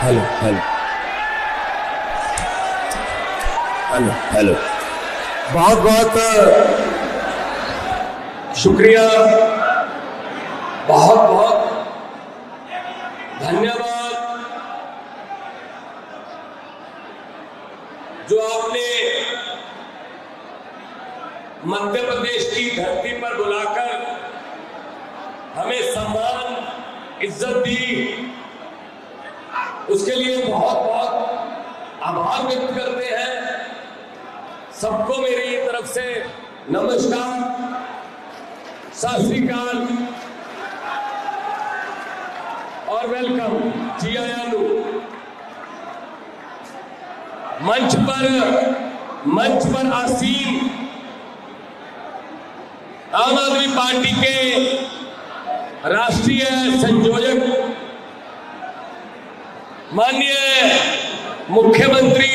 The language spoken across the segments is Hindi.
Hello hello hello hello. बहुत बहुत शुक्रिया, बहुत बहुत धन्यवाद जो आपने मध्य प्रदेश की धरती पर बुलाकर हमें सम्मान इज्जत दी, उसके लिए बहुत बहुत आभार व्यक्त करते हैं। सबको मेरी तरफ से नमस्कार, सत श्री अकाल और वेलकम। जी आयानु मंच पर आसीन आम आदमी पार्टी के राष्ट्रीय संयोजक माननीय मुख्यमंत्री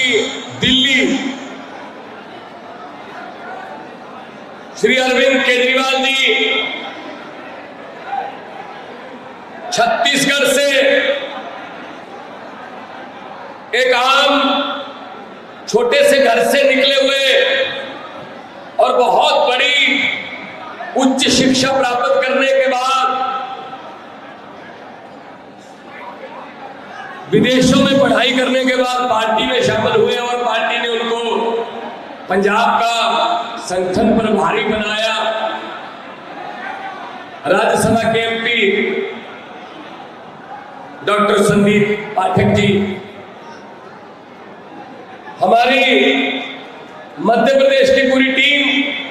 दिल्ली श्री अरविंद केजरीवाल जी, छत्तीसगढ़ से एक आम छोटे से घर से निकले हुए और बहुत बड़ी उच्च शिक्षा प्राप्त करने के बाद विदेशों में पढ़ाई करने के बाद पार्टी में शामिल हुए और पार्टी ने उनको पंजाब का संगठन प्रभारी बनाया। राज्यसभा के एमपी डॉक्टर संदीप पाठक जी, हमारी मध्य प्रदेश की पूरी टीम,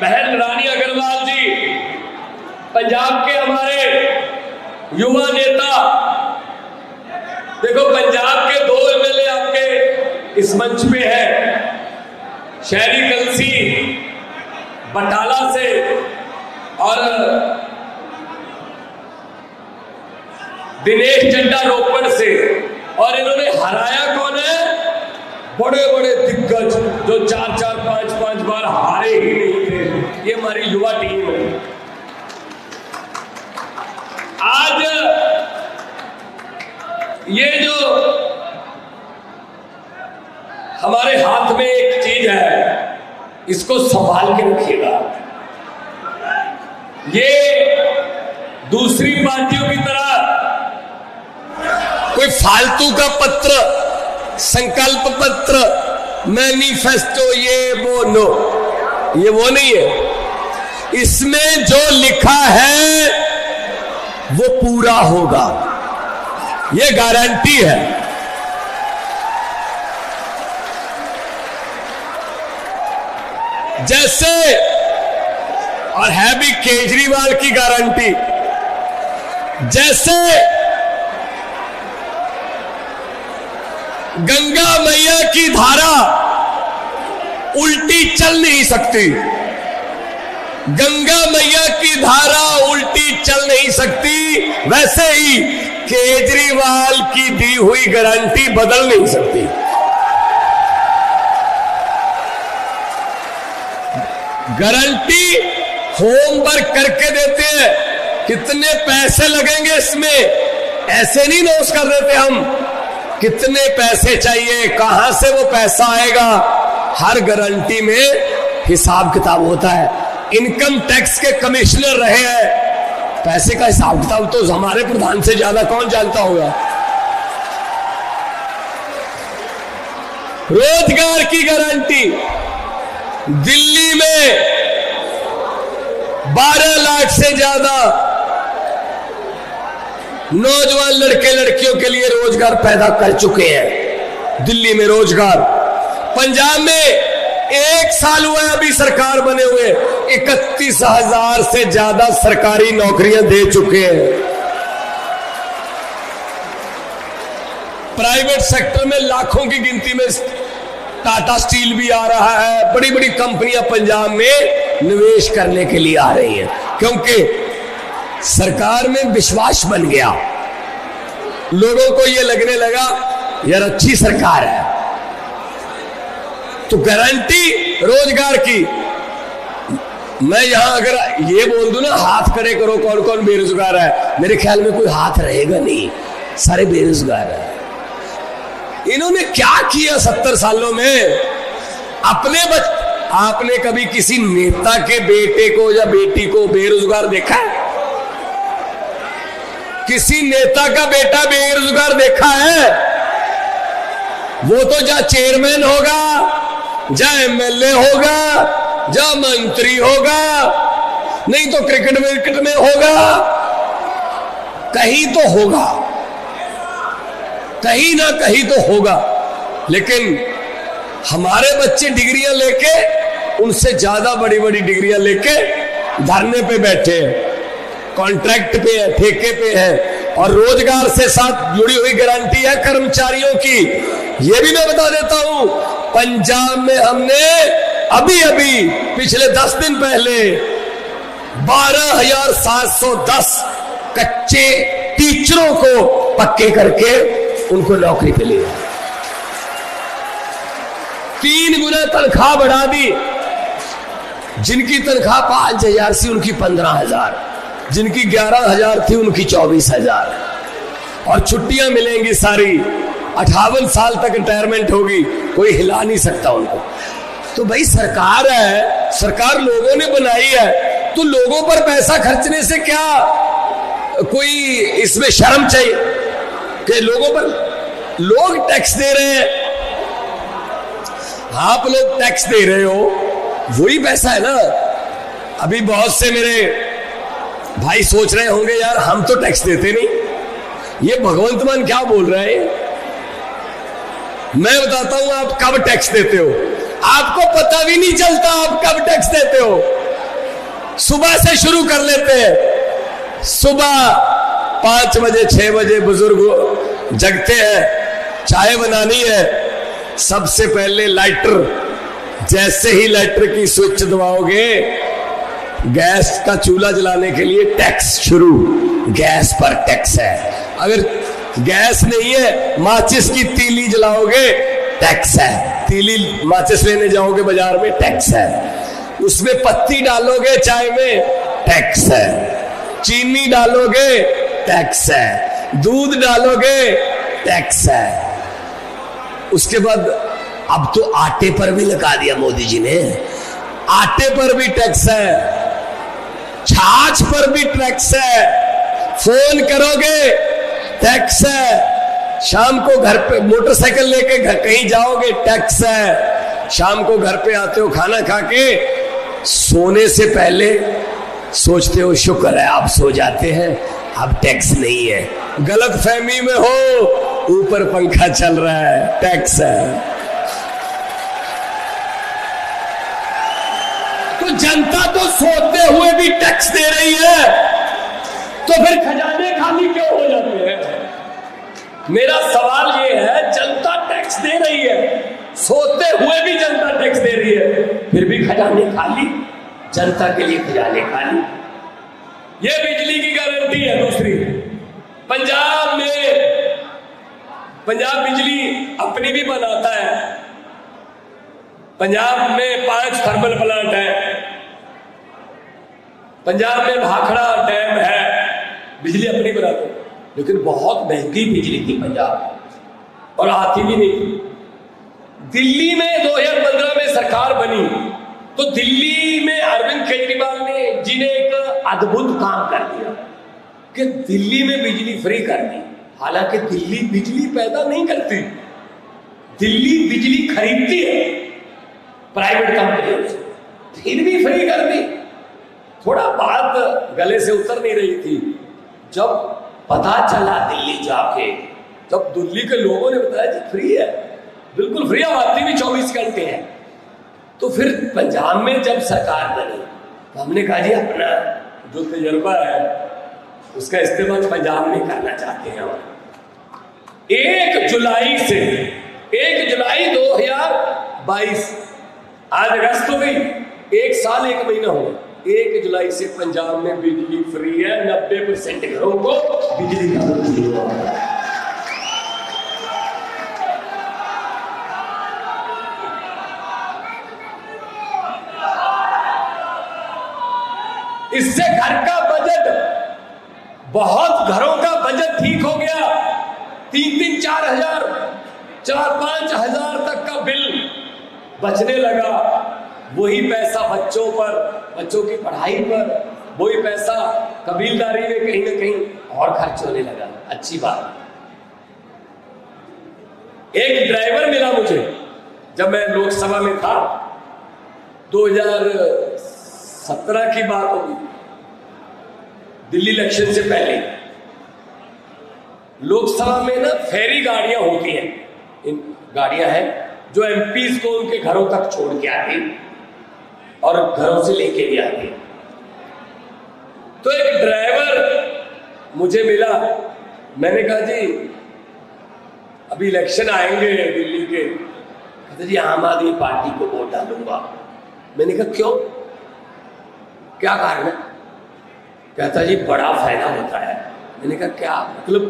बहन रानी अग्रवाल जी, पंजाब के हमारे युवा नेता, देखो पंजाब के 2 एमएलए आपके इस मंच पे हैं, शहरी कलसी बटाला से और दिनेश चड्डा रोपड़ से, और इन्होंने हराया कौन है? बड़े बड़े दिग्गज जो 4-4, 5-5 बार हारे ही नहीं थे। ये हमारी युवा टीम है। आज ये जो हमारे हाथ में एक चीज है, इसको संभाल के रखिएगा। ये दूसरी पार्टियों की तरह कोई फालतू का पत्र, संकल्प पत्र, मैनिफेस्टो, ये वो नो, ये वो नहीं है। इसमें जो लिखा है वो पूरा होगा, ये गारंटी है। जैसे, और है भी केजरीवाल की गारंटी, जैसे गंगा मैया की धारा उल्टी चल नहीं सकती, गंगा मैया की धारा उल्टी चल नहीं सकती, वैसे ही केजरीवाल की दी हुई गारंटी बदल नहीं सकती। गारंटी होमवर्क करके देते हैं, कितने पैसे लगेंगे इसमें, ऐसे नहीं नोट कर देते हम, कितने पैसे चाहिए, कहां से वो पैसा आएगा, हर गारंटी में हिसाब किताब होता है। इनकम टैक्स के कमिश्नर रहे हैं, पैसे का हिसाब किताब तो हमारे प्रधान से ज्यादा कौन जानता होगा। रोजगार की गारंटी, दिल्ली में 12 लाख से ज्यादा नौजवान लड़के लड़कियों के लिए रोजगार पैदा कर चुके हैं। दिल्ली में रोजगार, पंजाब में 1 साल हुआ है अभी सरकार बने हुए, 31,000 से ज्यादा सरकारी नौकरियां दे चुके हैं। प्राइवेट सेक्टर में लाखों की गिनती में टाटा स्टील भी आ रहा है, बड़ी बड़ी कंपनियां पंजाब में निवेश करने के लिए आ रही हैं, क्योंकि सरकार में विश्वास बन गया, लोगों को यह लगने लगा यार अच्छी सरकार है। तो गारंटी रोजगार की, मैं यहां अगर ये बोल दूं ना हाथ खड़े करो कौन कौन बेरोजगार है, मेरे ख्याल में कोई हाथ रहेगा नहीं, सारे बेरोजगार है। इन्होंने क्या किया 70 सालों में? आपने कभी किसी नेता के बेटे को या बेटी को बेरोजगार देखा है? किसी नेता का बेटा बेरोजगार देखा है? वो तो जा चेयरमैन होगा, जा एमएलए होगा, जा मंत्री होगा, नहीं तो क्रिकेट विकेट में होगा, कहीं तो होगा, कहीं ना कहीं तो होगा। लेकिन हमारे बच्चे डिग्रियां लेके, उनसे ज्यादा बड़ी बड़ी डिग्रियां लेके धरने पे बैठे हैं, कॉन्ट्रैक्ट पे है, ठेके पे है, और रोजगार से साथ जुड़ी हुई गारंटी है कर्मचारियों की। ये भी मैं बता देता हूं, पंजाब में हमने अभी अभी पिछले 10 दिन पहले 12,710 कच्चे टीचरों को पक्के करके उनको नौकरी पे लिया। 3 गुना तनख्वाह बढ़ा दी। जिनकी तनख्वाह 5,000 थी उनकी 15,000, जिनकी 11,000 थी उनकी 24,000, और छुट्टियां मिलेंगी सारी। 58 साल तक रिटायरमेंट होगी, कोई हिला नहीं सकता उनको। तो भाई सरकार है, सरकार लोगों ने बनाई है, तो लोगों पर पैसा खर्चने से क्या कोई इसमें शर्म चाहिए कि लोगों पर लोग टैक्स दे रहे हैं? आप लोग टैक्स दे रहे हो, वही पैसा है ना। अभी बहुत से मेरे भाई सोच रहे होंगे यार हम तो टैक्स देते नहीं, ये भगवंत मान क्या बोल रहा है। मैं बताता हूं आप कब टैक्स देते हो, आपको पता भी नहीं चलता आप कब टैक्स देते हो। सुबह से शुरू कर लेते हैं। सुबह 5 बजे 6 बजे बुजुर्ग जगते हैं, चाय बनानी है, सबसे पहले लाइटर, जैसे ही लाइटर की स्विच दबाओगे गैस का चूल्हा जलाने के लिए टैक्स शुरू, गैस पर टैक्स है। अगर गैस नहीं है, माचिस की तीली जलाओगे टैक्स है, तीली माचिस लेने जाओगे बाजार में टैक्स है, उसमें पत्ती डालोगे चाय में टैक्स है, चीनी डालोगे टैक्स है, दूध डालोगे टैक्स है। उसके बाद अब तो आटे पर भी लगा दिया मोदी जी ने, आटे पर भी टैक्स है, छाछ पर भी टैक्स है, फोन करोगे टैक्स है, शाम को घर पे मोटरसाइकिल लेके कहीं जाओगे टैक्स है, शाम को घर पे आते हो खाना खा के, सोने से पहले सोचते हो शुक्र है आप सो जाते हैं, अब टैक्स नहीं है। गलत फहमी में हो, ऊपर पंखा चल रहा है, टैक्स है। तो जनता तो सोते हुए भी टैक्स दे रही है, तो फिर खजाने खाली क्यों हो जाते हैं? मेरा सवाल ये है, जनता टैक्स दे रही है, सोते हुए भी जनता टैक्स दे रही है, फिर भी खजाने खाली, जनता के लिए खजाने खाली। ये बिजली की गारंटी है। दूसरी, पंजाब बिजली अपनी भी बनाता है। पंजाब में 5 थर्मल प्लांट है, पंजाब में भाखड़ा डैम है, बिजली अपनी बनाते हैं, लेकिन बहुत महंगी बिजली थी पंजाब, और आती भी नहीं थी। दिल्ली में 2015 में सरकार बनी, तो दिल्ली में अरविंद केजरीवाल जी ने एक अद्भुत काम कर दिया कि दिल्ली में बिजली फ्री कर दी। हालांकि दिल्ली बिजली पैदा नहीं करती, दिल्ली बिजली खरीदती है प्राइवेट कंपनियों से, फिर भी फ्री कर दी। थोड़ा बात गले से उतर नहीं रही थी। जब पता चला दिल्ली जाके, तब दिल्ली के लोगों ने बताया जी फ्री है, बिल्कुल फ्री, आती भी 24 घंटे है। तो फिर पंजाब में जब सरकार बनी, तो हमने कहा जी अपना जो तजर्बा है उसका इस्तेमाल पंजाब में करना चाहते हैं। 1 जुलाई 2022, आज अगस्त हो गई, 1 साल 1 महीना हो गया। 1 जुलाई से पंजाब में बिजली फ्री है, 90% घरों को बिजली का बिल हुआ है। इससे घर का बजट, बहुत घरों का बजट ठीक हो गया। 3-4 हजार 4-5 हजार तक का बिल बचने लगा। वही पैसा बच्चों पर, बच्चों की पढ़ाई पर, वही पैसा कबीलदारी में कहीं ना कहीं और खर्च होने लगा। अच्छी बात। एक ड्राइवर मिला मुझे जब मैं लोकसभा में था, 2017 की बात होगी, दिल्ली इलेक्शन से पहले। लोकसभा में ना फेरी गाड़ियां होती हैं, इन गाड़ियां हैं जो एमपीज को उनके घरों तक छोड़ के आती और घरों से लेके भी आती। तो एक ड्राइवर मुझे मिला, मैंने कहा जी अभी इलेक्शन आएंगे दिल्ली के, कहते जी आम आदमी पार्टी को वोट डालूंगा। मैंने कहा क्यों, क्या कारण है? कहता जी बड़ा फायदा होता है। मैंने कहा क्या मतलब,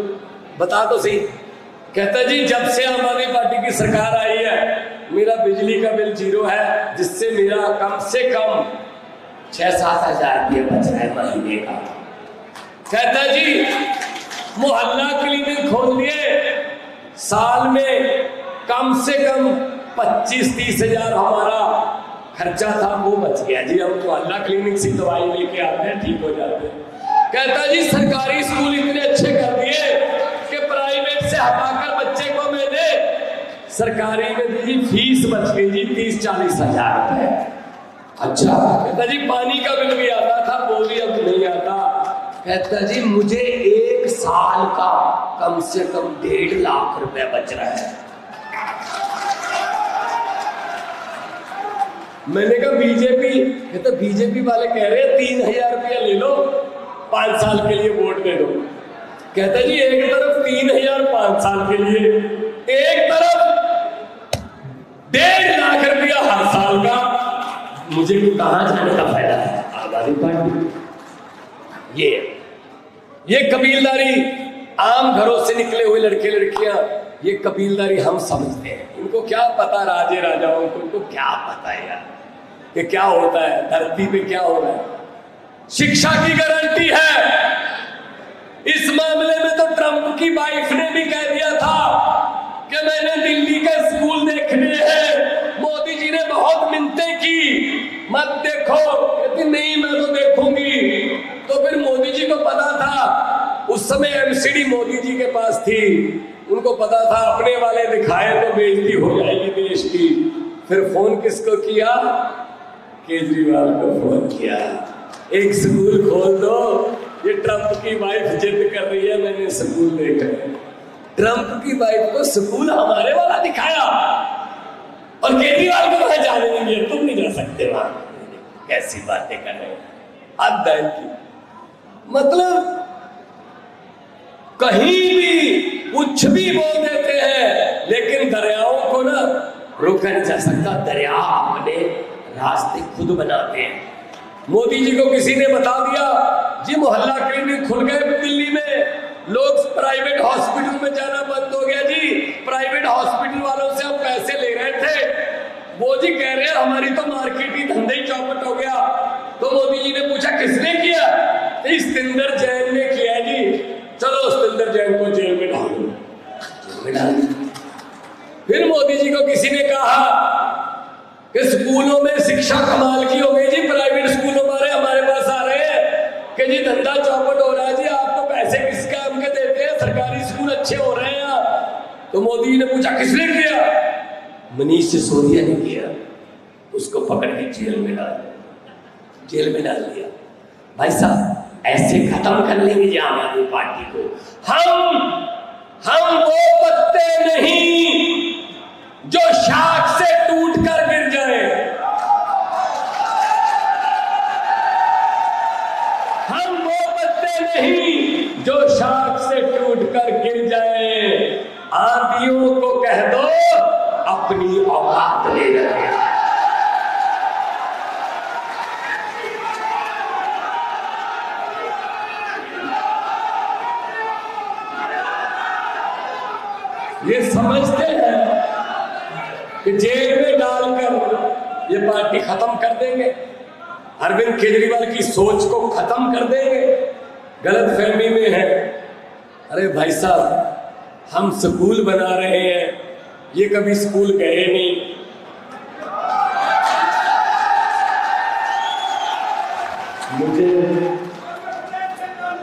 बता तो सही। कहता जी जब से आम आदमी पार्टी की सरकार आई है मेरा बिजली का बिल 0 है, जिससे मेरा कम से कम 6-7 हजार रुपये बच रहा है महीने का। कहता जी मोहल्ला क्लिनिक खोल दिए, साल में कम से कम 25-30 हजार हमारा खर्चा था वो बच गया जी। हम मोहल्ला क्लिनिक से दवाई लेके आते हैं, ठीक हो जाते हैं। कहता जी सरकारी स्कूल इतने अच्छे कर दिए कि प्राइवेट से हटाकर बच्चे को मैंने सरकारी में दी, फीस बच गई जी 30-40 हजार रुपए। अच्छा। कहता जी पानी का बिल भी आता था, वो भी अब नहीं आता। कहता जी मुझे 1 साल का कम से कम 1.5 लाख रुपए बच रहा है। मैंने कहा बीजेपी, कहता बीजेपी वाले कह रहे हैं 3000 रुपया ले लो, 5 साल के लिए वोट दे दो। कहता जी एक तरफ 3000 5 साल के लिए, एक तरफ 1.5 लाख रुपया हर साल का। मुझे कहां जाने का फायदा है? आम आदमी पार्टी। ये कबीलदारी, आम घरों से निकले हुए लड़के लड़कियां, ये कबीलदारी हम समझते हैं। इनको क्या पता राजे राजाओं को, इनको क्या पता है यार कि क्या होता है धरती पे, क्या हो रहा है। शिक्षा की गारंटी है। इस मामले में तो ट्रंप की वाइफ ने भी कह दिया था कि मैंने दिल्ली के स्कूल देखने हैं। मोदी जी ने बहुत मिन्नतें की, मत देखो, कहती नहीं मैं तो देखूंगी। तो फिर मोदी जी को पता था, उस समय एमसीडी मोदी जी के पास थी, उनको पता था अपने वाले दिखाए तो बेइज्जती हो जाएगी देश की। फिर फोन किसको किया? केजरीवाल को फोन किया, एक स्कूल खोल दो, ये ट्रंप की वाइफ जिद कर रही है, मैंने स्कूल देखा है। ट्रंप की वाइफ को स्कूल हमारे वाला दिखाया और केजरीवाल को वहां जाने नहीं दिया, तुम नहीं जा सकते वहां। कैसी बातें कर रहे हैं अध्ययन की। मतलब कहीं भी कुछ भी बोल देते हैं, लेकिन दरियाओं को ना रोका नहीं जा सकता। दरिया अपने रास्ते खुद बनाते हैं। मोदी जी को किसी ने बता दिया जी मोहल्ला क्लिनिक खुल गए दिल्ली में, लोग प्राइवेट हॉस्पिटल में जाना बंद हो गया जी, प्राइवेट हॉस्पिटल वालों से हम पैसे ले रहे थे, वो जी कह रहे हैं हमारी तो मार्केट ही धंधे ही चौपट हो गया। तो मोदी जी ने पूछा किसने किया? सतिंदर जैन ने किया जी। चलो सतिंदर जैन को जेल में डाल दो, जेल में डाल दिया। फिर मोदी जी को किसी ने कहा कि स्कूलों में शिक्षा कमाल की हो गई जी, प्राइवेट स्कूलों वाले हमारे पास आ रहे हैं कि जी धंधा चौपट हो रहा है जी, आपको पैसे किस काम के देते हैं, सरकारी स्कूल अच्छे हो रहे हैं आप। तो मोदी जी ने पूछा किसने किया? मनीष सिसोदिया ने किया। उसको पकड़ के जेल में डाल दिया। भाई साहब ऐसे खत्म कर लेंगे जी आम आदमी पार्टी को। हम वो पत्ते नहीं जो शाख से टूट कर गिर जाए, हम वो पत्ते नहीं जो शाख से टूट कर गिर जाए। आंधियों को कह दो अपनी औकात ले रहे। ये समझते हैं कि जेल में डालकर ये पार्टी खत्म कर देंगे, अरविंद केजरीवाल की सोच को खत्म कर देंगे। गलत फहमी में है। अरे भाई साहब हम स्कूल बना रहे हैं, ये कभी स्कूल गए नहीं,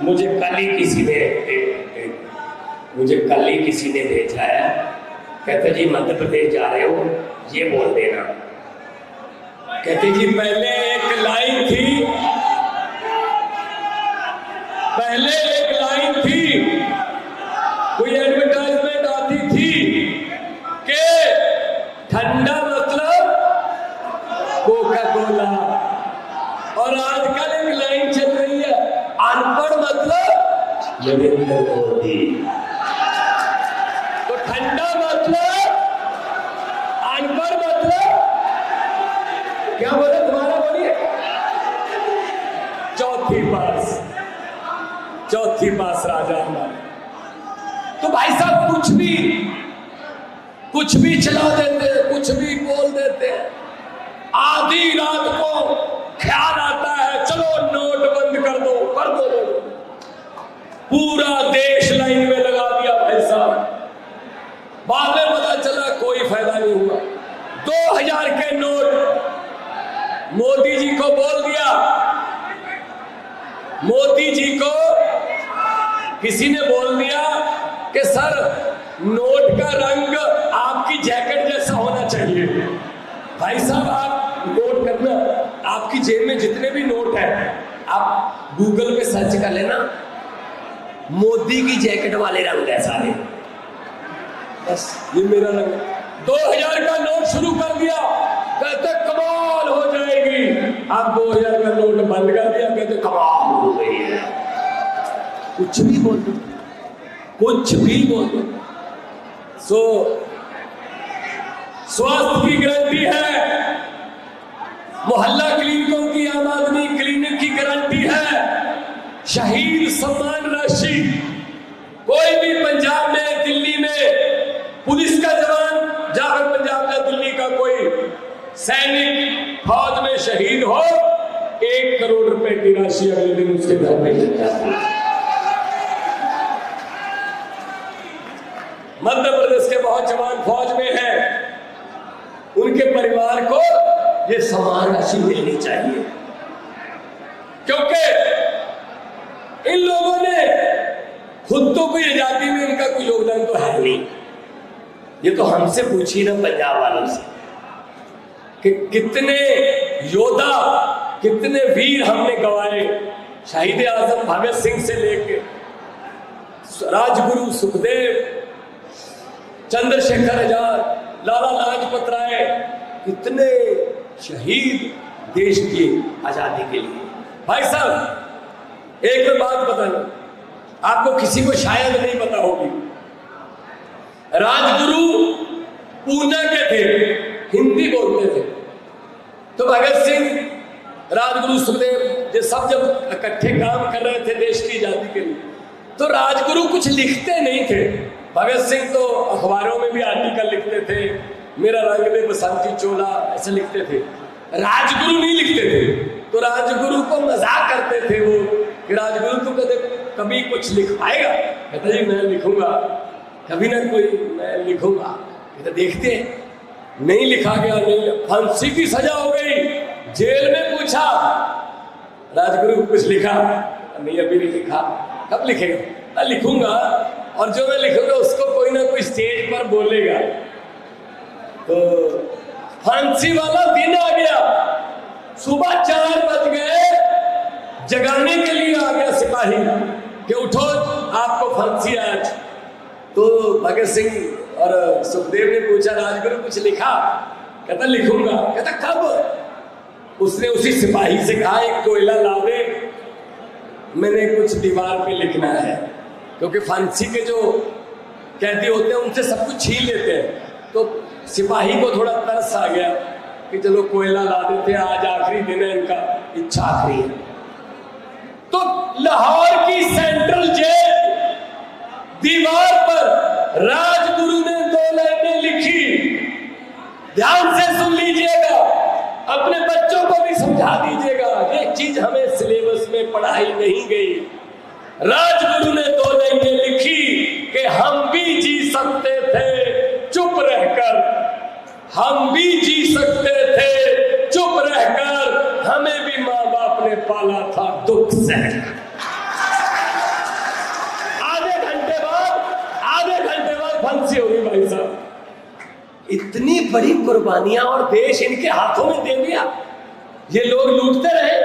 मुझे कल ही किसी ने भेजा है, कहते जी मध्य प्रदेश जा रहे हो, ये बोल देना। कहते जी पहले एक लाइन थी, कोई एडवर्टाइजमेंट आती थी कि ठंडा मतलब कोका कोला, और आजकल एक लाइन चल रही है, अनपढ़ मतलब नरेंद्र मोदी। तो ठंडा मतलब, अनपढ़ मतलब क्या बोले, तुम्हारा बोलिए। चौथी पास राजा हमारे। तो भाई साहब कुछ भी चला देते, कुछ भी बोल देते। आधी रात को ख्याल आता है चलो नोट बंद कर दो। पूरा देश लाइन में लगा दिया भाई साहब। बाद में पता चला कोई फायदा नहीं हुआ। 2000 के नोट मोदी जी को बोल दिया। मोदी जी को किसी ने बोल दिया कि सर नोट का रंग आपकी जैकेट जैसा होना चाहिए। भाई साहब आप नोट करना, आपकी जेब में जितने भी नोट है आप गूगल पे सर्च कर लेना, मोदी की जैकेट वाले रंग है सारे। बस ये मेरा रंग। 2000 का नोट शुरू कर दिया, कहते कमाल हो जाएगी। आप 2000 का नोट बंद कर दिया, कहते कमाल हो गई है। कुछ भी बोल दो। स्वास्थ्य की गारंटी है, मोहल्ला क्लिनिकों की, आम आदमी क्लिनिक की गारंटी है। शहीद सम्मान राशि, कोई भी पंजाब में, दिल्ली में पुलिस का जवान जाकर पंजाब या दिल्ली का कोई सैनिक फौज में शहीद हो, 1 करोड़ रुपए की राशि अगले दिन उसके घर में मिल जाती है। मध्य प्रदेश के बहुत जवान फौज में हैं, उनके परिवार को ये सम्मान राशि मिलनी चाहिए, क्योंकि इन लोगों ने खुद तो कोई आजादी में इनका कोई योगदान तो है नहीं। ये तो हमसे पूछी ना पंजाब वालों से कि कितने योद्धा, कितने वीर हमने गंवाए। शहीद आजम भगत सिंह से लेके राजगुरु सुखदेव, चंद्रशेखर आजाद, लाला लाजपत राय, कितने शहीद देश की आजादी के लिए। भाई साहब एक बात बताना, आपको किसी को शायद नहीं पता होगी, राजगुरु पूना के थे, हिंदी बोलते थे। तो भगत सिंह, राजगुरु सुखदेव ये सब जब इकट्ठे काम कर रहे थे देश की आजादी के लिए, तो राजगुरु कुछ लिखते नहीं थे। भगत सिंह तो अखबारों में भी आर्टिकल लिखते थे, मेरा रंग दे बसंती चोला, ऐसे लिखते थे। राजगुरु नहीं लिखते थे। तो राजगुरु को मजाक करते थे वो कि राजगुरु तो कभी कुछ लिख पाएगा? कहता जी मैं लिखूंगा, कभी ना कोई मैं लिखूंगा। तो देखते नहीं लिखा गया, नहीं, फांसी की सजा हो गई। जेल में पूछा राजगुरु कुछ लिखा? नहीं अभी नहीं लिखा। कब लिखेगा? लिखूंगा, और जो मैं लिखूंगा उसको कोई ना कोई स्टेज पर बोलेगा। तो फांसी वाला दिन आ गया, सुबह 4 बज गए, जगाने के लिए आ गया सिपाही कि उठो आपको फांसी आज। तो भगत सिंह और सुखदेव ने पूछा राजगुरु कुछ लिखा? कहता लिखूंगा। कहता कब? उसने उसी सिपाही से कहा एक कोयला ला दे, मैंने कुछ दीवार पे लिखना है। क्योंकि फांसी के जो कैदी होते हैं उनसे सब कुछ छीन लेते हैं। तो सिपाही को थोड़ा तरस आ गया कि चलो कोयला ला देते हैं, आज आखिरी दिन है, इनका इच्छा आखिरी है। तो लाहौर की सेंट्रल जेल दीवार पर राजगुरु ने 2 लाइनें लिखी। ध्यान से सुन लीजिएगा, अपने बच्चों को भी समझा दीजिएगा, ये चीज हमें सिलेबस में पढ़ाई नहीं गई। राजगुरु ने 2 लाइनें लिखी कि हम भी जी सकते थे चुप रहकर, हम भी जी सकते थे चुप रहकर, हमें भी माँ बाप ने पाला था दुख सहकर। आधे घंटे बाद फांसी होगी भाई साहब। इतनी बड़ी कुर्बानियां और देश इनके हाथों में दे दिया। ये लोग लूटते रहे,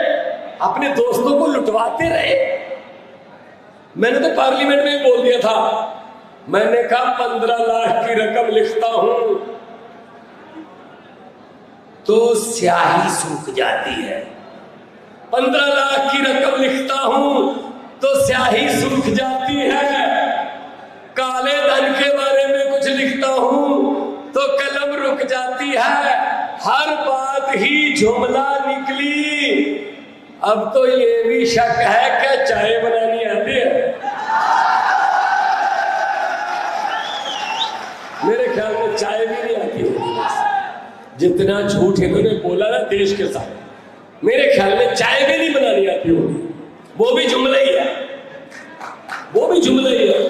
अपने दोस्तों को लुटवाते रहे। मैंने तो पार्लियामेंट में बोल दिया था, मैंने कहा 15 लाख की रकम लिखता हूं तो स्याही सूख जाती है। 15 लाख की रकम लिखता हूं तो स्याही सूख जाती है। काले धन के बारे में कुछ लिखता हूं तो कलम रुक जाती है। हर बात ही जुमला निकली। अब तो ये भी शक है क्या चाय बनानी आती है? मेरे ख्याल में चाय भी नहीं आती होगी। जितना झूठ इन्होंने बोला ना देश के साथ, मेरे ख्याल में चाय भी नहीं बनानी आती होगी। वो भी जुमला ही है, वो भी जुमला ही है।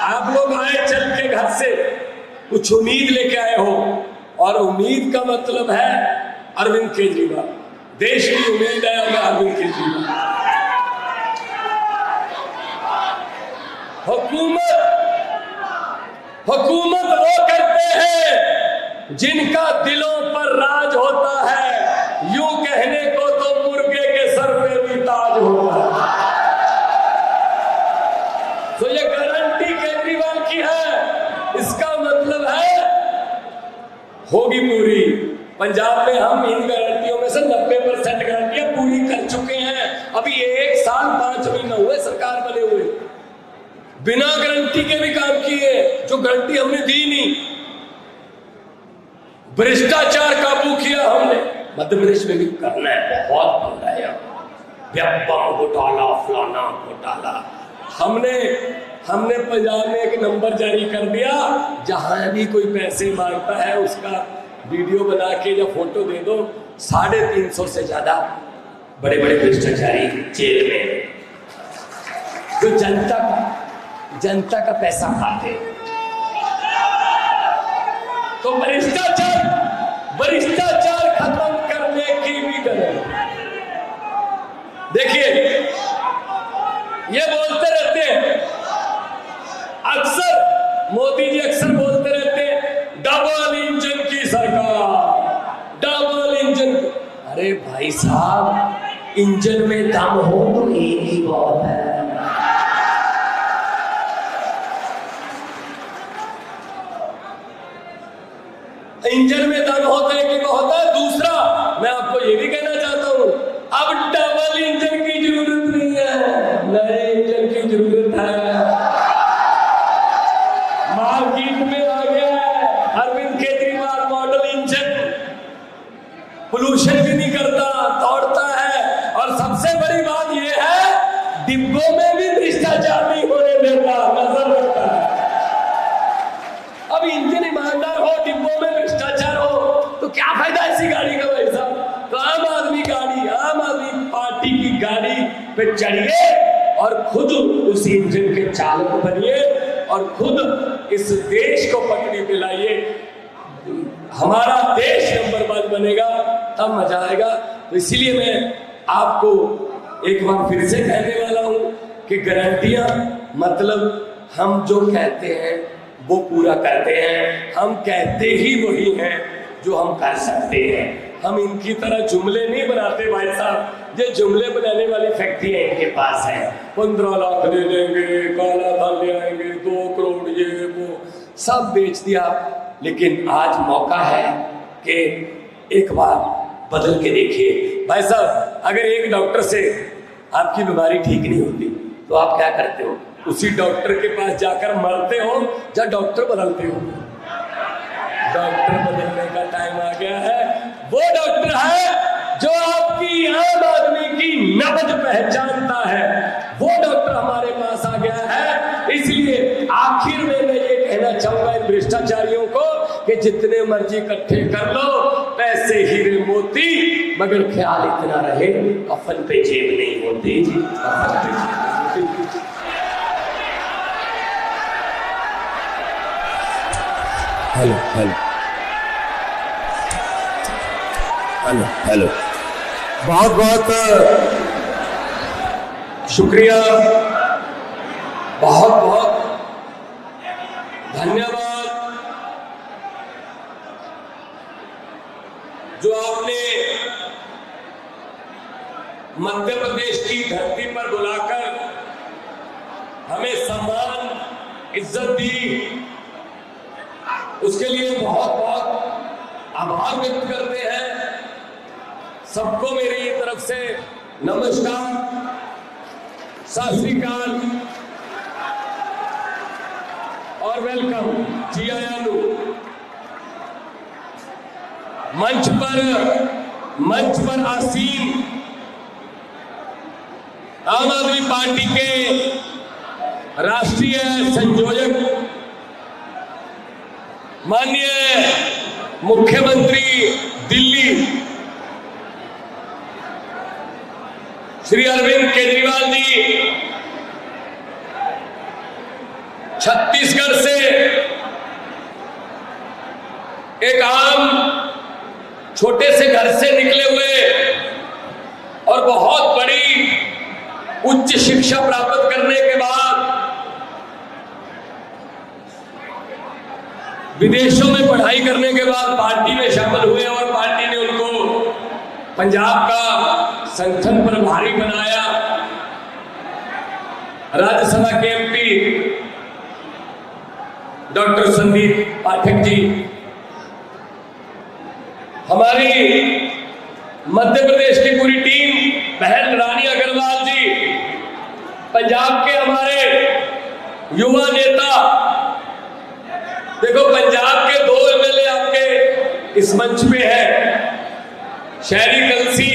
आप लोग आए चल के घर से, कुछ उम्मीद लेके आए हो, और उम्मीद का मतलब है अरविंद केजरीवाल। देश की उम्मीद है अरविंद केजरीवाल। हुकूमत वो करते हैं जिनका दिलों पर राज होता है। यूं कहने को तो मुर्गे के सर पे भी ताज होता है। तो ये गारंटी केजरीवाल की है, इसका मतलब है होगी पूरी। पंजाब में हम इन गारंटियों में से 90% गारंटियां पूरी कर चुके हैं। अभी 1 साल 5 महीना हुए सरकार बने हुए, बिना गारंटी के भी काम किए जो गारंटी हमने दी नहीं। भ्रष्टाचार काबू किया हमने, मध्य प्रदेश में भी करना है, बहुत बन रहा है। व्यापम घोटाला, फलाना घोटाला। हमने पंजाब में एक नंबर जारी कर दिया, जहां भी कोई पैसे मांगता है उसका वीडियो बना के या फोटो दे दो। 350 से ज्यादा बड़े बड़े भ्रष्टाचारी जेल में, जो जनता का पैसा खाते। तो भ्रष्टाचार खत्म करने की भी जरूरत। देखिए, ये बोलते रहते हैं अक्सर, मोदी जी अक्सर बोलते रहते हैं डबल इंजन की सरकार, डबल इंजन। अरे भाई साहब, इंजन में दम हो तो एक ही बहुत है। इंजन में दम होता है कि बहुत है। दूसरा, मैं आपको ये भी कहना चाहता हूं, अब डबल इंजन की जरूरत नहीं है, नए इंजन की जरूरत है। मार्केट में आ गया है Arvind Kejriwal model engine, pollution भी नहीं करता, दौड़ता है। और सबसे बड़ी बात यह है, डिब्बों में भी भ्रष्टाचार नहीं होने देता, नजर रखता है। अब इंजन ईमानदार हो, डिब्बों में भ्रष्टाचार हो, तो क्या फायदा ऐसी गाड़ी का भाई साहब? तो आम आदमी पार्टी की गाड़ी पे चढ़िए और खुद उस इंजन के चालक बनिए और खुद इस देश को पटरी पे लाइए। हमारा देश नंबर 1 बनेगा, तब मजा आएगा। तो इसीलिए मैं आपको एक बार फिर से कहने वाला हूं कि गारंटियां मतलब हम जो कहते हैं वो पूरा करते हैं। हम कहते ही वही हैं जो हम कर सकते हैं। हम इनकी तरह जुमले नहीं बनाते भाई साहब। ये जुमले बनाने वाली फैक्ट्रियां इनके पास है। 15 लाख दे देंगे, काला धन ले आएंगे, 2 करोड़, ये वो सब बेच दिया। लेकिन आज मौका है कि एक बार बदल के देखिए। भाई साहब, अगर एक डॉक्टर से आपकी बीमारी ठीक नहीं होती तो आप क्या करते हो? उसी डॉक्टर के पास जाकर मरते हो या डॉक्टर बदलते हो? डॉक्टर बदलने का टाइम आ गया है। वो डॉक्टर है जो आपकी आम आदमी की नब्ज पहचानता है। वो डॉक्टर हमारे पास आ गया है। इसलिए आखिर में मैं ये कहना चाहूंगा इन भ्रष्टाचारियों को कि जितने मर्जी इकट्ठे कर लो, पैसे हीरे मोती मगर ख्याल इतना रहे कफन पे जेब नहीं होती, कफन पे जेब नहीं होती। हेलो हेलो हेलो हेलो, बहुत बहुत शुक्रिया, बहुत बहुत धन्यवाद जो आपने मध्य प्रदेश की धरती पर बुलाकर हमें सम्मान इज्जत दी, उसके लिए बहुत बहुत आभार व्यक्त करते हैं। सबको मेरी तरफ से नमस्कार, सत श्री अकाल और वेलकम। जी आयानु मंच पर आसीन आम आदमी पार्टी के राष्ट्रीय संयोजक माननीय मुख्यमंत्री दिल्ली श्री अरविंद केजरीवाल जी, छत्तीसगढ़ से एक आम छोटे से घर से निकले हुए और बहुत बड़ी उच्च शिक्षा प्राप्त करने के बाद विदेशों में पढ़ाई करने के बाद पार्टी में शामिल हुए और पार्टी ने उनको पंजाब का संगठन प्रभारी बनाया। राज्यसभा के एमपी डॉक्टर संदीप पाठक जी, हमारी मध्य प्रदेश की पूरी टीम, बहन रानी अग्रवाल जी, पंजाब के हमारे युवा नेता, देखो पंजाब के 2 एमएलए आपके इस मंच पे हैं, शहरी कलसी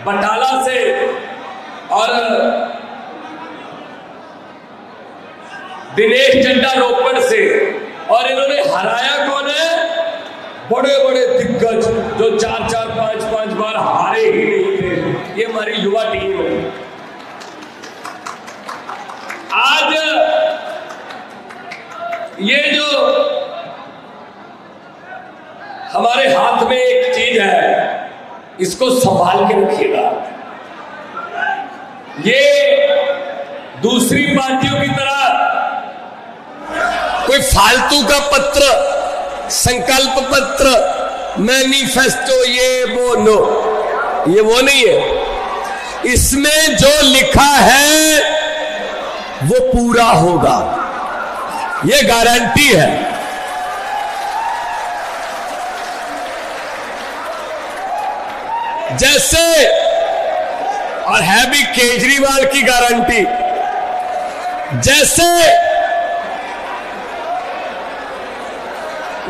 बटाला से और दिनेश चड्डा रोपड़ से, और इन्होंने हराया कौन है? बड़े बड़े दिग्गज जो 4-4, 5-5 बार हारे ही नहीं थे। ये हमारी युवा टीम है। आज ये जो हमारे हाथ में एक चीज है, इसको संभाल के रखिएगा। ये दूसरी पार्टियों की तरह कोई फालतू का पत्र, संकल्प पत्र, मैनिफेस्टो, ये वो नहीं है। इसमें जो लिखा है वो पूरा होगा, ये गारंटी है। जैसे, और है भी केजरीवाल की गारंटी, जैसे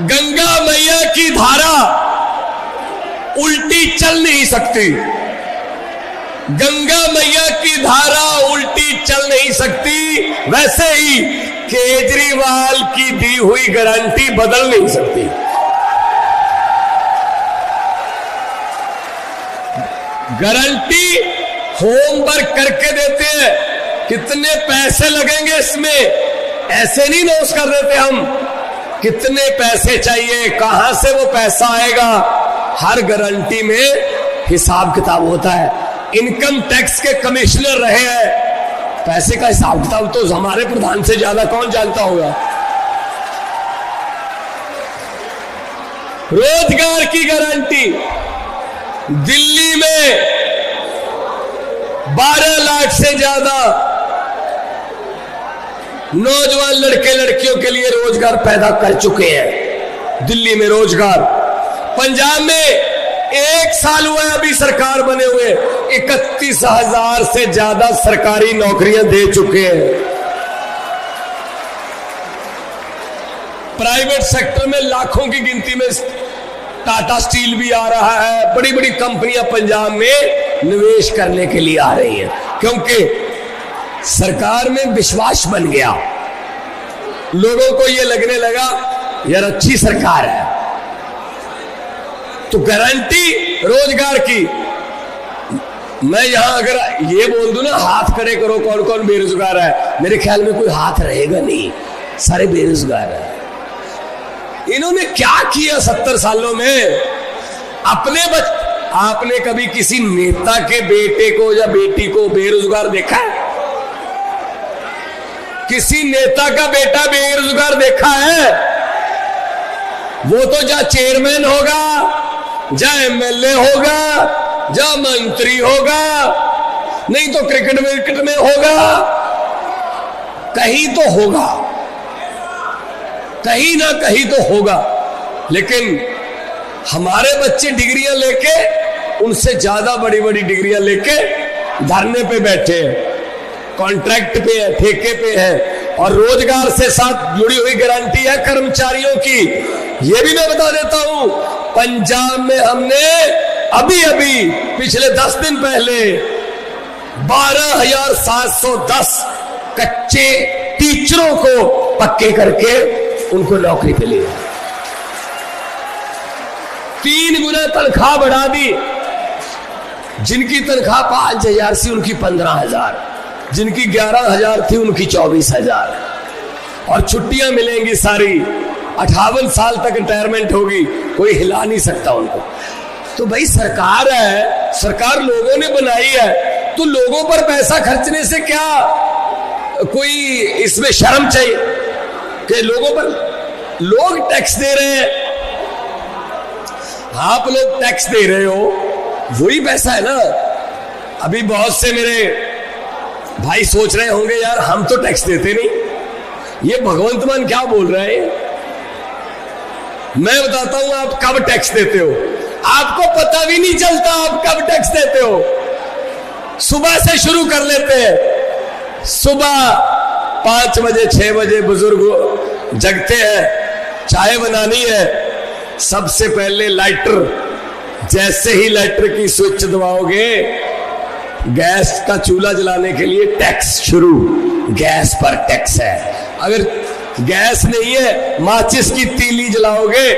गंगा मैया की धारा उल्टी चल नहीं सकती, गंगा मैया की धारा उल्टी चल नहीं सकती, वैसे ही केजरीवाल की दी हुई गारंटी बदल नहीं सकती। गारंटी होमवर्क करके देते हैं, कितने पैसे लगेंगे इसमें, ऐसे नहीं नोट कर देते हम, कितने पैसे चाहिए, कहां से वो पैसा आएगा, हर गारंटी में हिसाब किताब होता है। इनकम टैक्स के कमिश्नर रहे हैं, पैसे का हिसाब किताब तो हमारे प्रधान से ज्यादा कौन जानता होगा। रोजगार की गारंटी, दिल्ली में 12 लाख से ज्यादा नौजवान लड़के लड़कियों के लिए रोजगार पैदा कर चुके हैं। दिल्ली में रोजगार, पंजाब में 1 साल हुआ है अभी सरकार बने हुए, 31,000 से ज्यादा सरकारी नौकरियां दे चुके हैं। प्राइवेट सेक्टर में लाखों की गिनती में टाटा स्टील भी आ रहा है, बड़ी बड़ी कंपनियां पंजाब में निवेश करने के लिए आ रही हैं, क्योंकि सरकार में विश्वास बन गया, लोगों को यह लगने लगा यार अच्छी सरकार है। तो गारंटी रोजगार की। मैं यहां अगर ये बोल दूं ना, हाथ खड़े करो कौन कौन बेरोजगार है, मेरे ख्याल में कोई हाथ रहेगा नहीं, सारे बेरोजगार है। इन्होंने क्या किया 70 सालों में? आपने कभी किसी नेता के बेटे को या बेटी को बेरोजगार देखा है? किसी नेता का बेटा बेरोजगार देखा है? वो तो जा चेयरमैन होगा, जा एमएलए होगा, जा मंत्री होगा, नहीं तो क्रिकेट विकेट में होगा, कहीं तो होगा, कहीं ना कहीं तो होगा। लेकिन हमारे बच्चे डिग्रियां लेके, उनसे ज्यादा बड़ी बड़ी डिग्रियां लेके धरने पे बैठे हैं, कॉन्ट्रैक्ट पे है, ठेके पे है, और रोजगार से साथ जुड़ी हुई गारंटी है कर्मचारियों की। यह भी मैं बता देता हूं, पंजाब में हमने अभी अभी पिछले 10 दिन पहले 12,710 कच्चे टीचरों को पक्के करके उनको नौकरी पे लिया। 3 गुना तनख्वाह बढ़ा दी। जिनकी तनख्वाह 5,000 थी उनकी 15,000, जिनकी 11,000 थी उनकी 24,000, और छुट्टियां मिलेंगी सारी। 58 साल तक रिटायरमेंट होगी, कोई हिला नहीं सकता उनको। तो भाई सरकार है, सरकार लोगों ने बनाई है, तो लोगों पर पैसा खर्चने से क्या कोई इसमें शर्म चाहिए कि लोगों पर? लोग टैक्स दे रहे हैं, आप लोग टैक्स दे रहे हो, वही पैसा है ना। अभी बहुत से मेरे भाई सोच रहे होंगे यार हम तो टैक्स देते नहीं, ये भगवंत मान क्या बोल रहे हैं। मैं बताता हूं आप कब टैक्स देते हो, आपको पता भी नहीं चलता आप कब टैक्स देते हो। सुबह से शुरू कर लेते हैं, सुबह 5 बजे 6 बजे बुजुर्ग जगते हैं, चाय बनानी है, सबसे पहले लाइटर, जैसे ही लाइटर की स्विच दबाओगे गैस का चूल्हा जलाने के लिए टैक्स शुरू, गैस पर टैक्स है। अगर गैस नहीं है, माचिस की तीली जलाओगे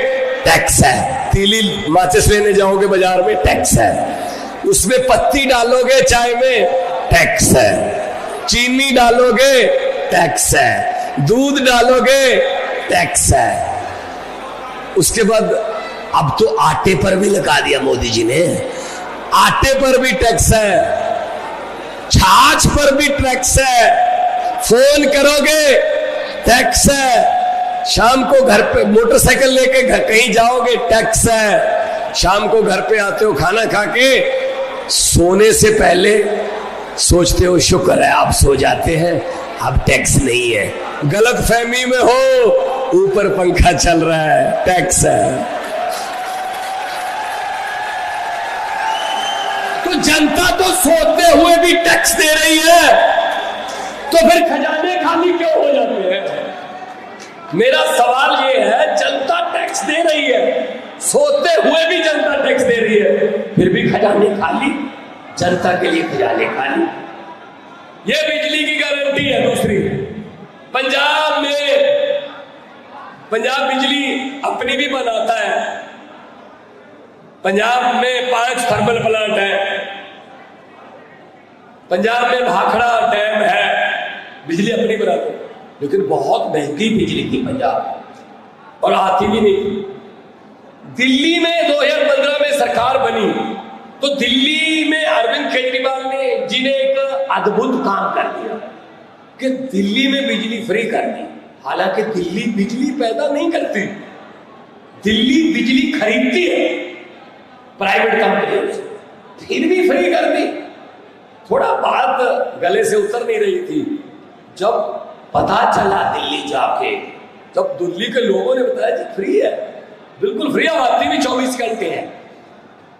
टैक्स है, तीली माचिस लेने जाओगे बाजार में टैक्स है, उसमें पत्ती डालोगे चाय में टैक्स है, चीनी डालोगे टैक्स है, दूध डालोगे टैक्स है। उसके बाद अब तो आटे पर भी लगा दिया मोदी जी ने, आटे पर भी टैक्स है, छाछ पर भी टैक्स है, फोन करोगे टैक्स है, शाम को घर पे मोटरसाइकिल लेके कहीं जाओगे टैक्स है, शाम को घर पे आते हो खाना खा के, सोने से पहले सोचते हो शुक्र है आप सो जाते हैं, अब टैक्स नहीं है। गलत फहमी में हो, ऊपर पंखा चल रहा है, टैक्स है। तो जनता तो सोते हुए भी टैक्स दे रही है, तो फिर खजाने खाली क्यों हो जाते हैं? मेरा सवाल ये है, जनता टैक्स दे रही है, सोते हुए भी जनता टैक्स दे रही है, फिर भी खजाने खाली, जनता के लिए खजाने खाली। ये बिजली की गारंटी है। दूसरी, पंजाब बिजली अपनी भी बनाता है। पंजाब में 5 थर्मल प्लांट है, पंजाब में भाखड़ा डैम है, बिजली अपनी बनाते हैं, लेकिन बहुत महंगी बिजली थी पंजाब, और आती भी नहीं। दिल्ली में 2015 में सरकार बनी, तो दिल्ली में अरविंद केजरीवाल जी ने एक अद्भुत काम कर दिया कि दिल्ली में बिजली फ्री कर दी। हालांकि दिल्ली बिजली पैदा नहीं करती, दिल्ली बिजली खरीदती है प्राइवेट कंपनियों से, फिर भी फ्री कर दी। थोड़ा बात गले से उतर नहीं रही थी, जब पता चला दिल्ली जाके, जब दिल्ली के लोगों ने बताया कि फ्री है, बिल्कुल फ्री, आती भी 24 घंटे है।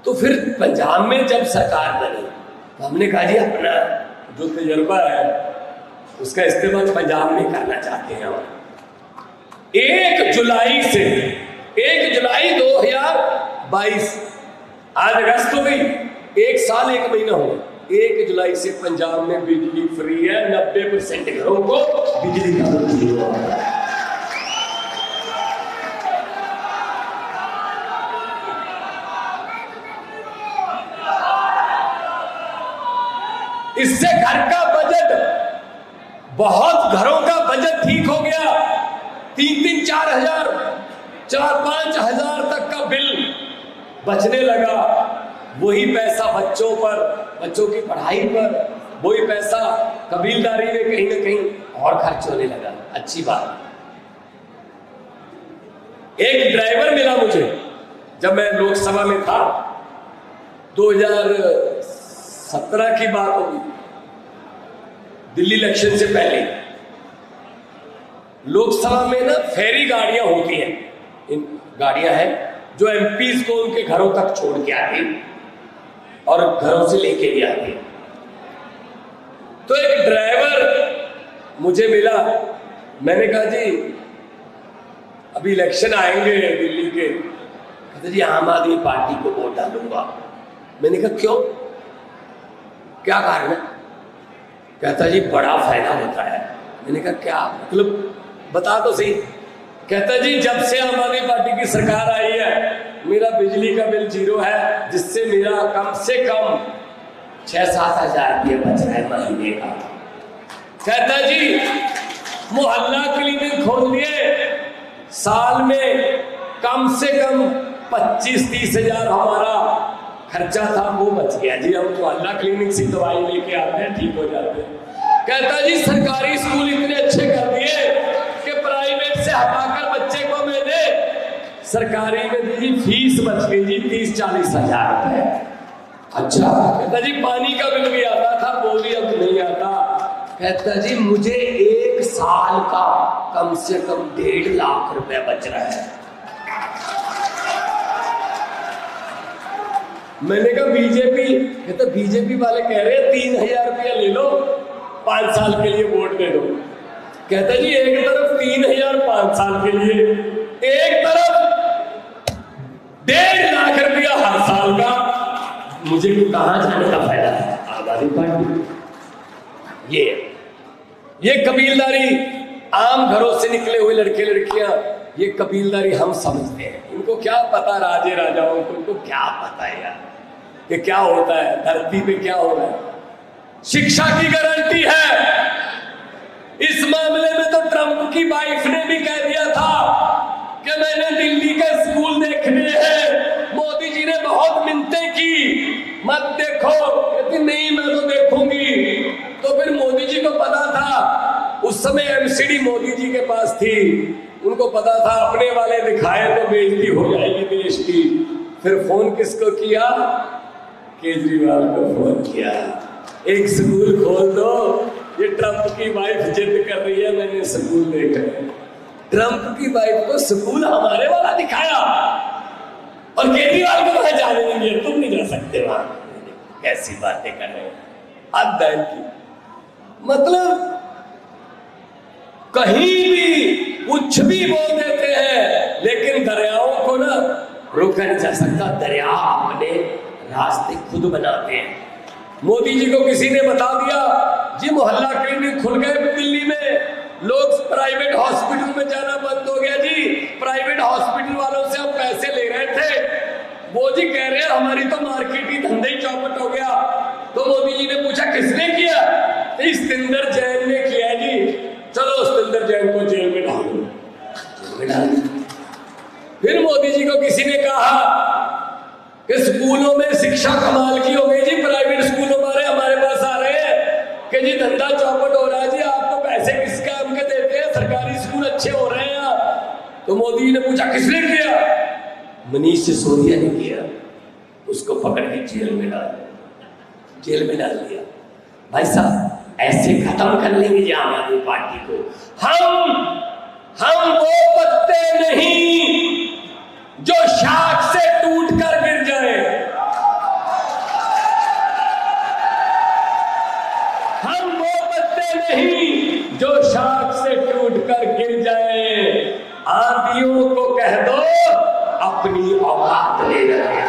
तो फिर पंजाब में जब सरकार बनी, तो हमने कहा जी अपना जो तजर्बा है उसका इस्तेमाल पंजाब में करना चाहते हैं। 1 जुलाई 2022, आज अगस्त हो गई, 1 साल 1 महीना हो गया। 1 जुलाई से पंजाब में बिजली फ्री है, 90% घरों को बिजली का बिल हुआ है। इससे घर का बजट, बहुत घरों का बजट ठीक हो गया। 3-3, 4,000, 4-5 हजार तक का बिल बचने लगा। वही पैसा बच्चों पर, बच्चों की पढ़ाई पर, वही पैसा कबीलदारी में कहीं ना कहीं और खर्च होने लगा। अच्छी बात। एक ड्राइवर मिला मुझे जब मैं लोकसभा में था, 2017 की बात होगी, दिल्ली इलेक्शन से पहले। लोकसभा में ना फेरी गाड़ियां होती हैं, इन गाड़ियां हैं जो एमपीज को उनके घरों तक छोड़ के आती और घरों से लेके भी आती। तो एक ड्राइवर मुझे मिला, मैंने कहा जी अभी इलेक्शन आएंगे दिल्ली के, कहते जी आम आदमी पार्टी को वोट डालूंगा। मैंने कहा क्यों, क्या कारण है? कहता जी बड़ा फायदा होता है। मैंने कहा क्या मतलब, बता तो सही। कहता जी जब से आम आदमी पार्टी की सरकार आई है, मेरा बिजली का बिल 0 है, जिससे मेरा कम से कम 6-7 हजार रुपये बच रहा है महीने का। कहता जी मोहल्ला क्लिनिक खोल दिए, साल में कम से कम 25-30 हजार हमारा खर्चा था वो बच गया जी। हम मोहल्ला क्लिनिक से दवाई लेके आते हैं, ठीक हो जाते हैं। कहता जी सरकारी स्कूल इतने अच्छे कर दिए कि प्राइवेट से हटाकर बच्चे को मैंने सरकारी में दी, फीस बच गई जी 30-40 हजार रुपए। अच्छा। कहता जी पानी का बिल भी आता था, वो भी अब नहीं आता। कहता जी मुझे 1 साल का कम से कम 1.5 लाख रुपए बच रहा है। मैंने कहा बीजेपी, कहता बीजेपी वाले कह रहे हैं 3,000 रुपया ले लो, 5 साल के लिए वोट दे दो। कहता जी एक तरफ 3,000 5 साल के लिए, एक तरफ 1.5 लाख रुपया हर साल का। मुझे कहां जाने का फायदा है? आबादी पार्टी। ये कबीलदारी, आम घरों से निकले हुए लड़के लड़कियां, ये कबीलदारी हम समझते हैं। इनको क्या पता राजे राजाओं को, इनको क्या पता है यार कि क्या होता है धरती पे, क्या हो रहा है। शिक्षा की गारंटी है। इस मामले में तो ट्रंप की वाइफ ने भी कह दिया था कि मैंने दिल्ली के स्कूल देखने हैं। मोदी जी ने बहुत मिन्नतें की, मत देखो, कहती नहीं मैं तो देखूंगी। तो फिर मोदी जी को पता था, उस समय एमसीडी मोदी जी के पास थी, उनको पता था अपने वाले दिखाए तो बेइज्जती हो जाएगी देश की। फिर फोन किसको किया? केजरीवाल को फोन किया, एक स्कूल खोल दो, ये ट्रंप की वाइफ जिद कर रही है, मैंने स्कूल देखा है। ट्रंप की वाइफ को स्कूल हमारे वाला दिखाया और केजरीवाल को वहां जाने नहीं दिया, तुम नहीं जा सकते वहां। कैसी बातें कर रहे हैं अध्ययन की। मतलब कहीं भी कुछ भी बोल देते हैं, लेकिन दरियाओं को ना रोका नहीं जा सकता। दरिया अपने रास्ते खुद बनाते हैं। मोदी जी को किसी ने बता दिया जी मोहल्ला क्लिनिक खुल गए दिल्ली में, लोग प्राइवेट हॉस्पिटल में जाना बंद हो गया जी। प्राइवेट हॉस्पिटल वालों से हम पैसे ले रहे थे, वो जी कह रहे हैं हमारी तो मार्केट ही धंधे ही चौपट हो गया। तो मोदी जी ने पूछा किसने किया? सतिंदर जैन ने किया जी। चलो सतिंदर जैन को जेल में डाल दो। फिर मोदी जी को किसी ने कहा कि स्कूलों में शिक्षा कमाल की हो गई जी, प्राइवेट स्कूलों वाले हमारे पास आ रहे हैं कि जी धंधा चौपट हो रहा है जी, आपको पैसे किस काम के देते हैं, सरकारी स्कूल अच्छे हो रहे हैं। तो मोदी जी ने पूछा किसने किया? मनीष सिसोदिया ने किया। उसको पकड़ के जेल में डाल दिया। भाई साहब ऐसे खत्म कर लेंगे जी आम आदमी पार्टी को। हम वो पत्ते नहीं जो शाख से टूट कर गिर जाए। हम वो पत्ते नहीं जो शाख से टूट कर गिर जाए। आंधियों को कह दो अपनी औकात ले रहे।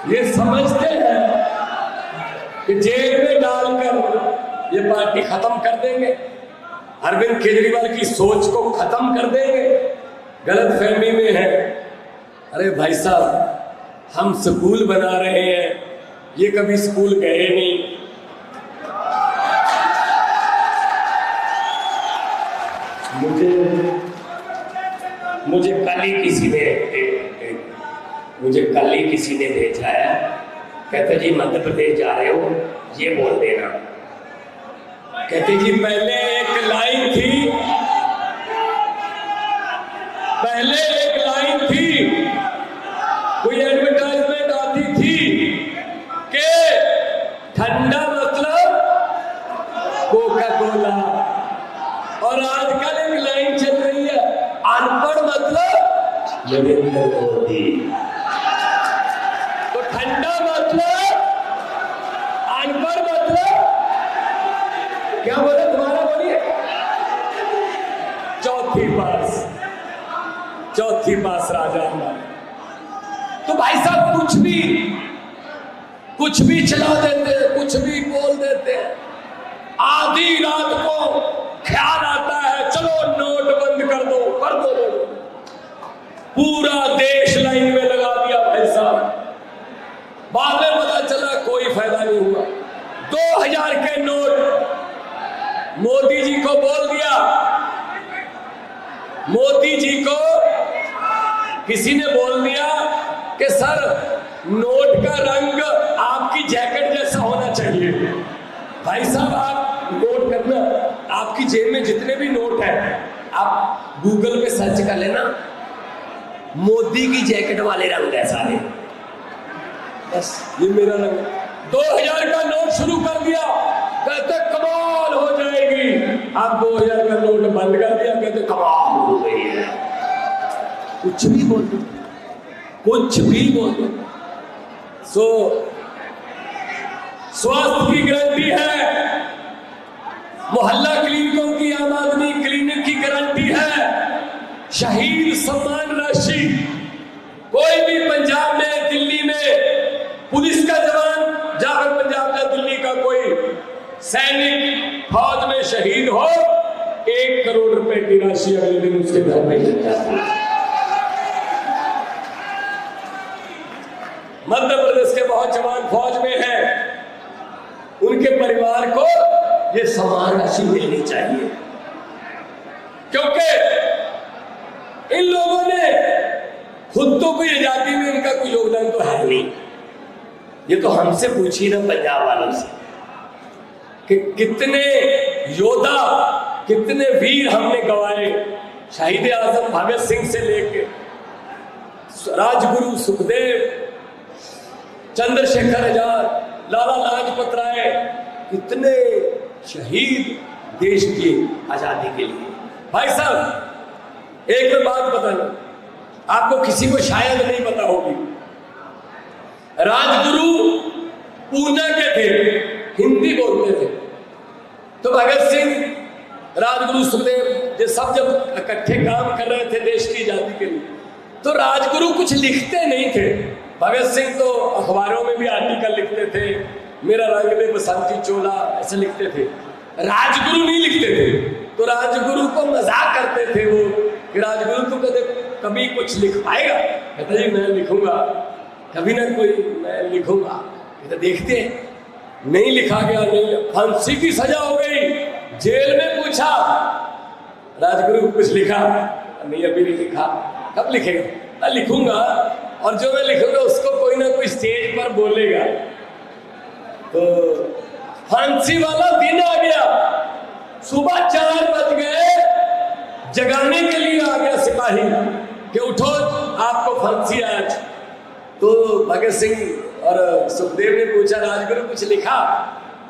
ये समझते हैं कि जेल में डालकर ये पार्टी खत्म कर देंगे। अरविंद केजरीवाल की सोच को खत्म कर देंगे, गलत फहमी में है। अरे भाई साहब, हम स्कूल बना रहे हैं, ये कभी स्कूल गए नहीं। मुझे कल ही किसी ने भेजा है, कहते जी मध्य प्रदेश जा रहे हो, ये बोल देना। कहते जी पहले एक लाइन थी, कोई एडवर्टाइजमेंट आती थी कि ठंडा मतलब कोका कोला, और आजकल एक लाइन चल रही है, अनपढ़ मतलब नरेंद्र मोदी। तो ठंडा मतलब, अनपढ़ मतलब क्या बोले, तुम्हारा बोलिए। चौथी पास राजा हमारा। तो भाई साहब कुछ भी चला देते हैं, कुछ भी बोल देते हैं। आधी रात को ख्याल आता है चलो नोट बंद कर दो। पूरा देश लाइन में लगा दिया भाई साहब। बाद में पता चला कोई फायदा नहीं हुआ। 2000 के नोट मोदी जी को बोल दिया। मोदी जी को किसी ने बोल दिया कि सर नोट का रंग आपकी जैकेट जैसा होना चाहिए। भाई साहब आप नोट करना, आपकी जेब में जितने भी नोट हैं आप गूगल पे सर्च कर लेना, मोदी की जैकेट वाले रंग है सारे। बस ये मेरा रंग। 2000 का नोट शुरू कर दिया, कहते कमाल हो जाएगी। आप 2000 का नोट बंद कर दिया, कहते कमाल हो गई है। कुछ भी बोल दो। स्वास्थ्य की गारंटी है, मोहल्ला क्लिनिकों की, आम आदमी क्लिनिक की गारंटी है। शहीद सम्मान राशि, कोई भी पंजाब में, दिल्ली में पुलिस का जवान जाकर पंजाब या दिल्ली का कोई सैनिक फौज में शहीद हो, 1 करोड़ रुपए की राशि अगले दिन उसके घर में मिल जाती है। मध्य प्रदेश के बहुत जवान फौज में हैं, उनके परिवार को ये सम्मान राशि मिलनी चाहिए, क्योंकि इन लोगों ने खुद तो कोई आजादी में इनका कोई योगदान तो है नहीं। ये तो हमसे पूछिए ना पंजाब वालों से कि कितने योद्धा, कितने वीर हमने गवाए। शहीद आजम भगत सिंह से लेके राजगुरु सुखदेव, चंद्रशेखर आजाद, लाला लाजपत राय, कितने शहीद देश की आजादी के लिए। भाई साहब एक बात बताना, आपको किसी को शायद नहीं पता होगी, राजगुरु पूना के थे, हिंदी बोलते थे। तो भगत सिंह, राजगुरु सुखदेव ये सब जब इकट्ठे काम कर रहे थे देश की आजादी के लिए, तो राजगुरु कुछ लिखते नहीं थे। भगत सिंह तो अखबारों में भी आर्टिकल लिखते थे, मेरा रंग दे बसंती चोला ऐसे लिखते थे। राजगुरु नहीं लिखते थे। तो राजगुरु को मजाक करते थे वो कि राजगुरु तो कभी कुछ लिख पाएगा? कहता जी मैं लिखूंगा, कभी ना कोई मैं लिखूंगा। कहते देखते नहीं लिखा गया, नहीं, फांसी की सजा हो गई। जेल में पूछा राजगुरु को कुछ लिखा? नहीं अभी नहीं लिखा। कब लिखेगा? लिखूंगा, और जो मैं लिखूंगा उसको कोई ना कोई स्टेज पर बोलेगा। तो फांसी वाला दिन आ गया, सुबह 4 बज गए, जगाने के लिए आ गया सिपाही कि उठो आपको फांसी आज। तो भगत सिंह और सुखदेव ने पूछा राजगुरु कुछ लिखा?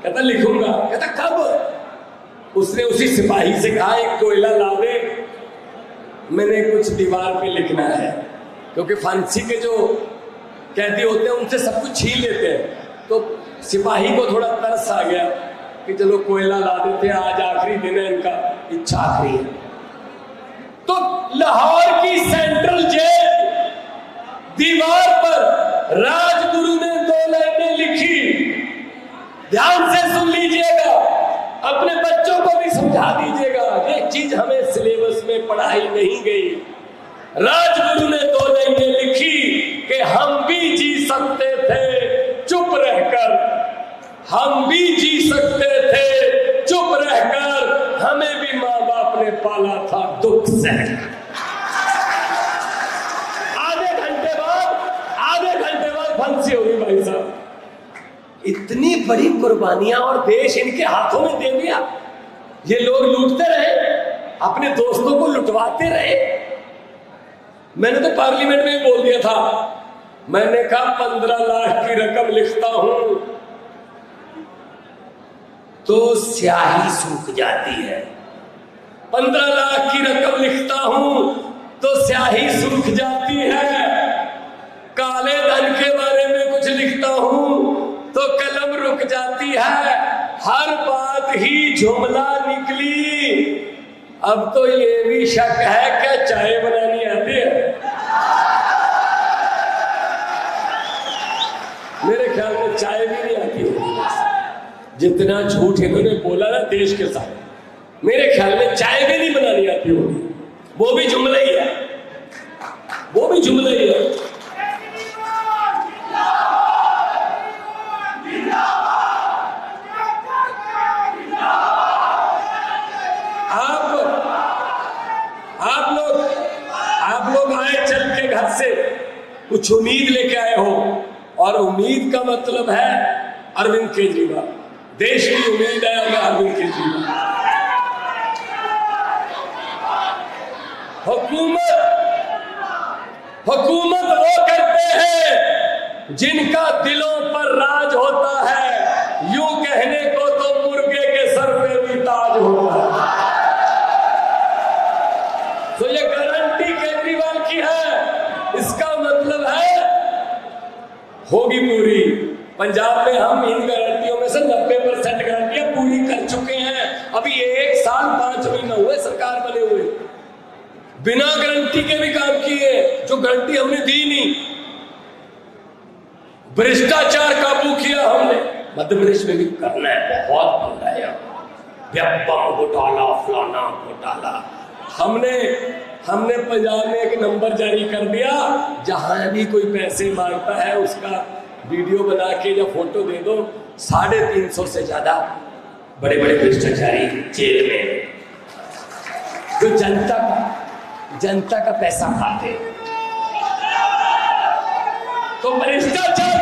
कहता लिखूंगा। कहता कब? उसने उसी सिपाही से कहा एक कोयला ला दे, मैंने कुछ दीवार पे लिखना है। क्योंकि फांसी के जो कैदी होते हैं उनसे सब कुछ छीन लेते हैं। तो सिपाही को थोड़ा तरस आ गया कि चलो कोयला ला देते हैं, आज आखिरी दिन है इनका, इच्छा आखिरी है। तो लाहौर की सेंट्रल जेल दीवार पर राजगुरु ने 2 लाइनें लिखी। ध्यान से सुन लीजिएगा, अपने बच्चों को भी समझा दीजिएगा। सहाई नहीं गई। राजगुरु ने 2 लाइनें लिखी कि हम भी जी सकते थे चुप रहकर, हम भी जी सकते थे चुप रहकर, हमें भी माँ बाप ने पाला था दुख सहकर। आधे घंटे बाद फांसी होगी भाई साहब। इतनी बड़ी कुर्बानियां और देश इनके हाथों में दे दिया। ये लोग लूटते रहे, अपने दोस्तों को लुटवाते रहे। मैंने तो पार्लियामेंट में बोल दिया था, मैंने कहा 15 लाख की रकम लिखता हूं तो स्याही सूख जाती है, 15 लाख की रकम लिखता हूं तो स्याही सूख जाती है, काले धन के बारे में कुछ लिखता हूं तो कलम रुक जाती है, हर बात ही जुमला निकली। अब तो ये भी शक है क्या चाय बनानी आती है? मेरे ख्याल में चाय भी नहीं आती होगी। जितना झूठ इन्होंने बोला ना देश के साथ, मेरे ख्याल में चाय भी नहीं बनानी आती होगी। वो भी जुमला ही है, वो भी जुमला ही है। आप लोग आए चल के घर से, कुछ उम्मीद लेके आए हो, और उम्मीद का मतलब है अरविंद केजरीवाल। देश की उम्मीद है हमें अरविंद केजरीवाल। हुकूमत वो करते हैं जिनका दिलों पर राज होता है, यूं कहने को तो मुर्गे के सर पे भी ताज होता है। तो ये गारंटी केजरीवाल की है, इसका मतलब है होगी पूरी। पंजाब में हम इन गारंटियों में से 90% गारंटियां पूरी कर चुके हैं। अभी 1 साल 5 महीना हुए सरकार बने हुए, बिना गारंटी के भी काम किए, जो गारंटी हमने दी नहीं। भ्रष्टाचार काबू किया हमने, मध्य प्रदेश में भी करना है, बहुत बन रहा है, व्यापम घोटाला फलाना घोटाला। हमने पंजाब में एक नंबर जारी कर दिया, जहां भी कोई पैसे मांगता है उसका वीडियो बना के या फोटो दे दो, 350 से ज्यादा बड़े बड़े भ्रष्टाचारी जेल में, जो जनता का पैसा खाते। तो भ्रष्टाचार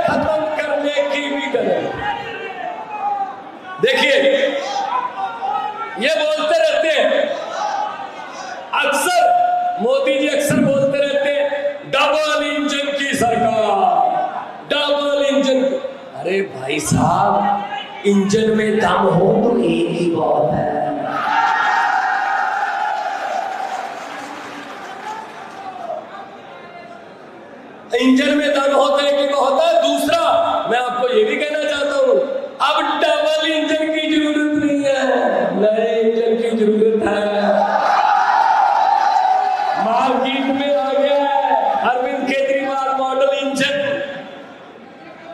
खत्म करने की भी करें। देखिए, ये बोलते रहते हैं अक्सर, मोदी जी अक्सर बोलते रहते हैं डबल इंजन की सरकार, डबल इंजन। अरे भाई साहब, इंजन में दम हो तो एक ही बहुत है। इंजन में दम होता है कि बहुत है। दूसरा, मैं आपको ये भी कहना चाहता हूं, अब डबल इंजन की जरूरत नहीं है, नए इंजन की जरूरत है। मार्केट में आ गया है Arvind Kejriwal model engine,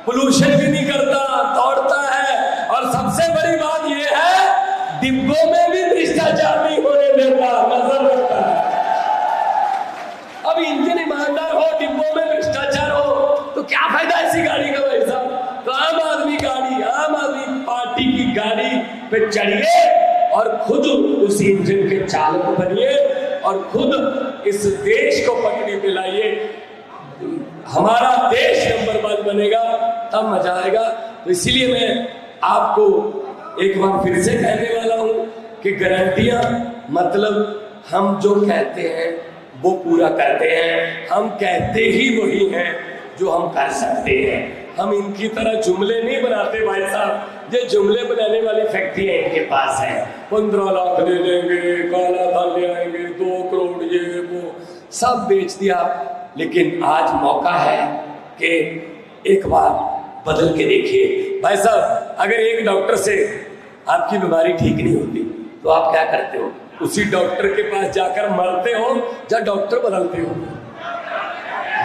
pollution भी नहीं करता, दौड़ता है, और सबसे बड़ी बात यह है डिब्बों में भी भ्रष्टाचार नहीं होने देता, नजर रखता है। अब इंजन ईमानदार हो, डिब्बों में भ्रष्टाचार हो, तो क्या फायदा ऐसी गाड़ी का भाई साहब? तो आम आदमी पार्टी की गाड़ी पे चढ़िए और खुद उस इंजन के चालक बनिए और खुद इस देश को पटरी पे लाइए। हमारा देश नंबर 1 बनेगा, तब मजा आएगा। तो इसीलिए मैं आपको एक बार फिर से कहने वाला हूं कि गारंटियां मतलब हम जो कहते हैं वो पूरा करते हैं, हम कहते ही वही हैं जो हम कर सकते हैं। हम इनकी तरह जुमले नहीं बनाते भाई साहब। ये जुमले बनाने वाली फैक्ट्रियां इनके पास है, 15 लाख दे देंगे, काला धन ले आएंगे, 2 करोड़ ये वो सब बेच दिया। लेकिन आज मौका है कि एक बार बदल के देखिए भाई साहब। अगर एक डॉक्टर से आपकी बीमारी ठीक नहीं होती तो आप क्या करते हो? उसी डॉक्टर के पास जाकर मरते हो या डॉक्टर बदलते हो?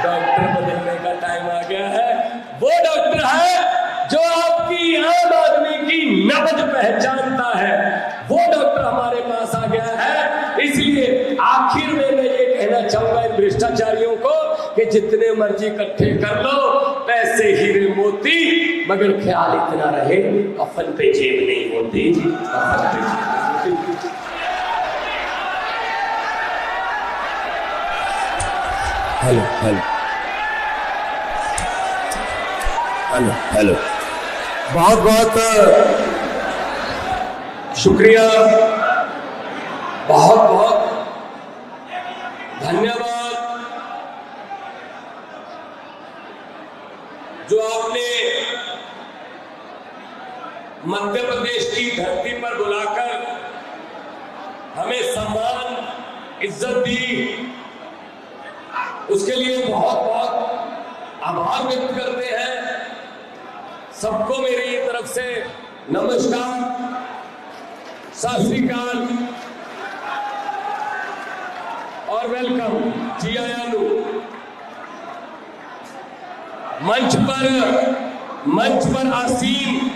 डॉक्टर बदलने का टाइम आ गया है। वो डॉक्टर है जो आपकी आम आदमी की नब्ज पहचानता है, वो डॉक्टर हमारे पास आ गया है। भ्रष्टाचारियों को कि जितने मर्जी इकट्ठे कर लो, पैसे हीरे मोती, मगर ख्याल इतना रहे कफन पे जेब नहीं होती। कफन पे जेब नहीं होती। हेलो हेलो हेलो हेलो, बहुत बहुत शुक्रिया, बहुत बहुत धन्यवाद जो आपने मध्य प्रदेश की धरती पर बुलाकर हमें सम्मान इज्जत दी, उसके लिए बहुत बहुत आभार व्यक्त करते हैं। सबको मेरी तरफ से नमस्कार, सत श्री अकाल और वेलकम। जी आयानु मंच पर आसीन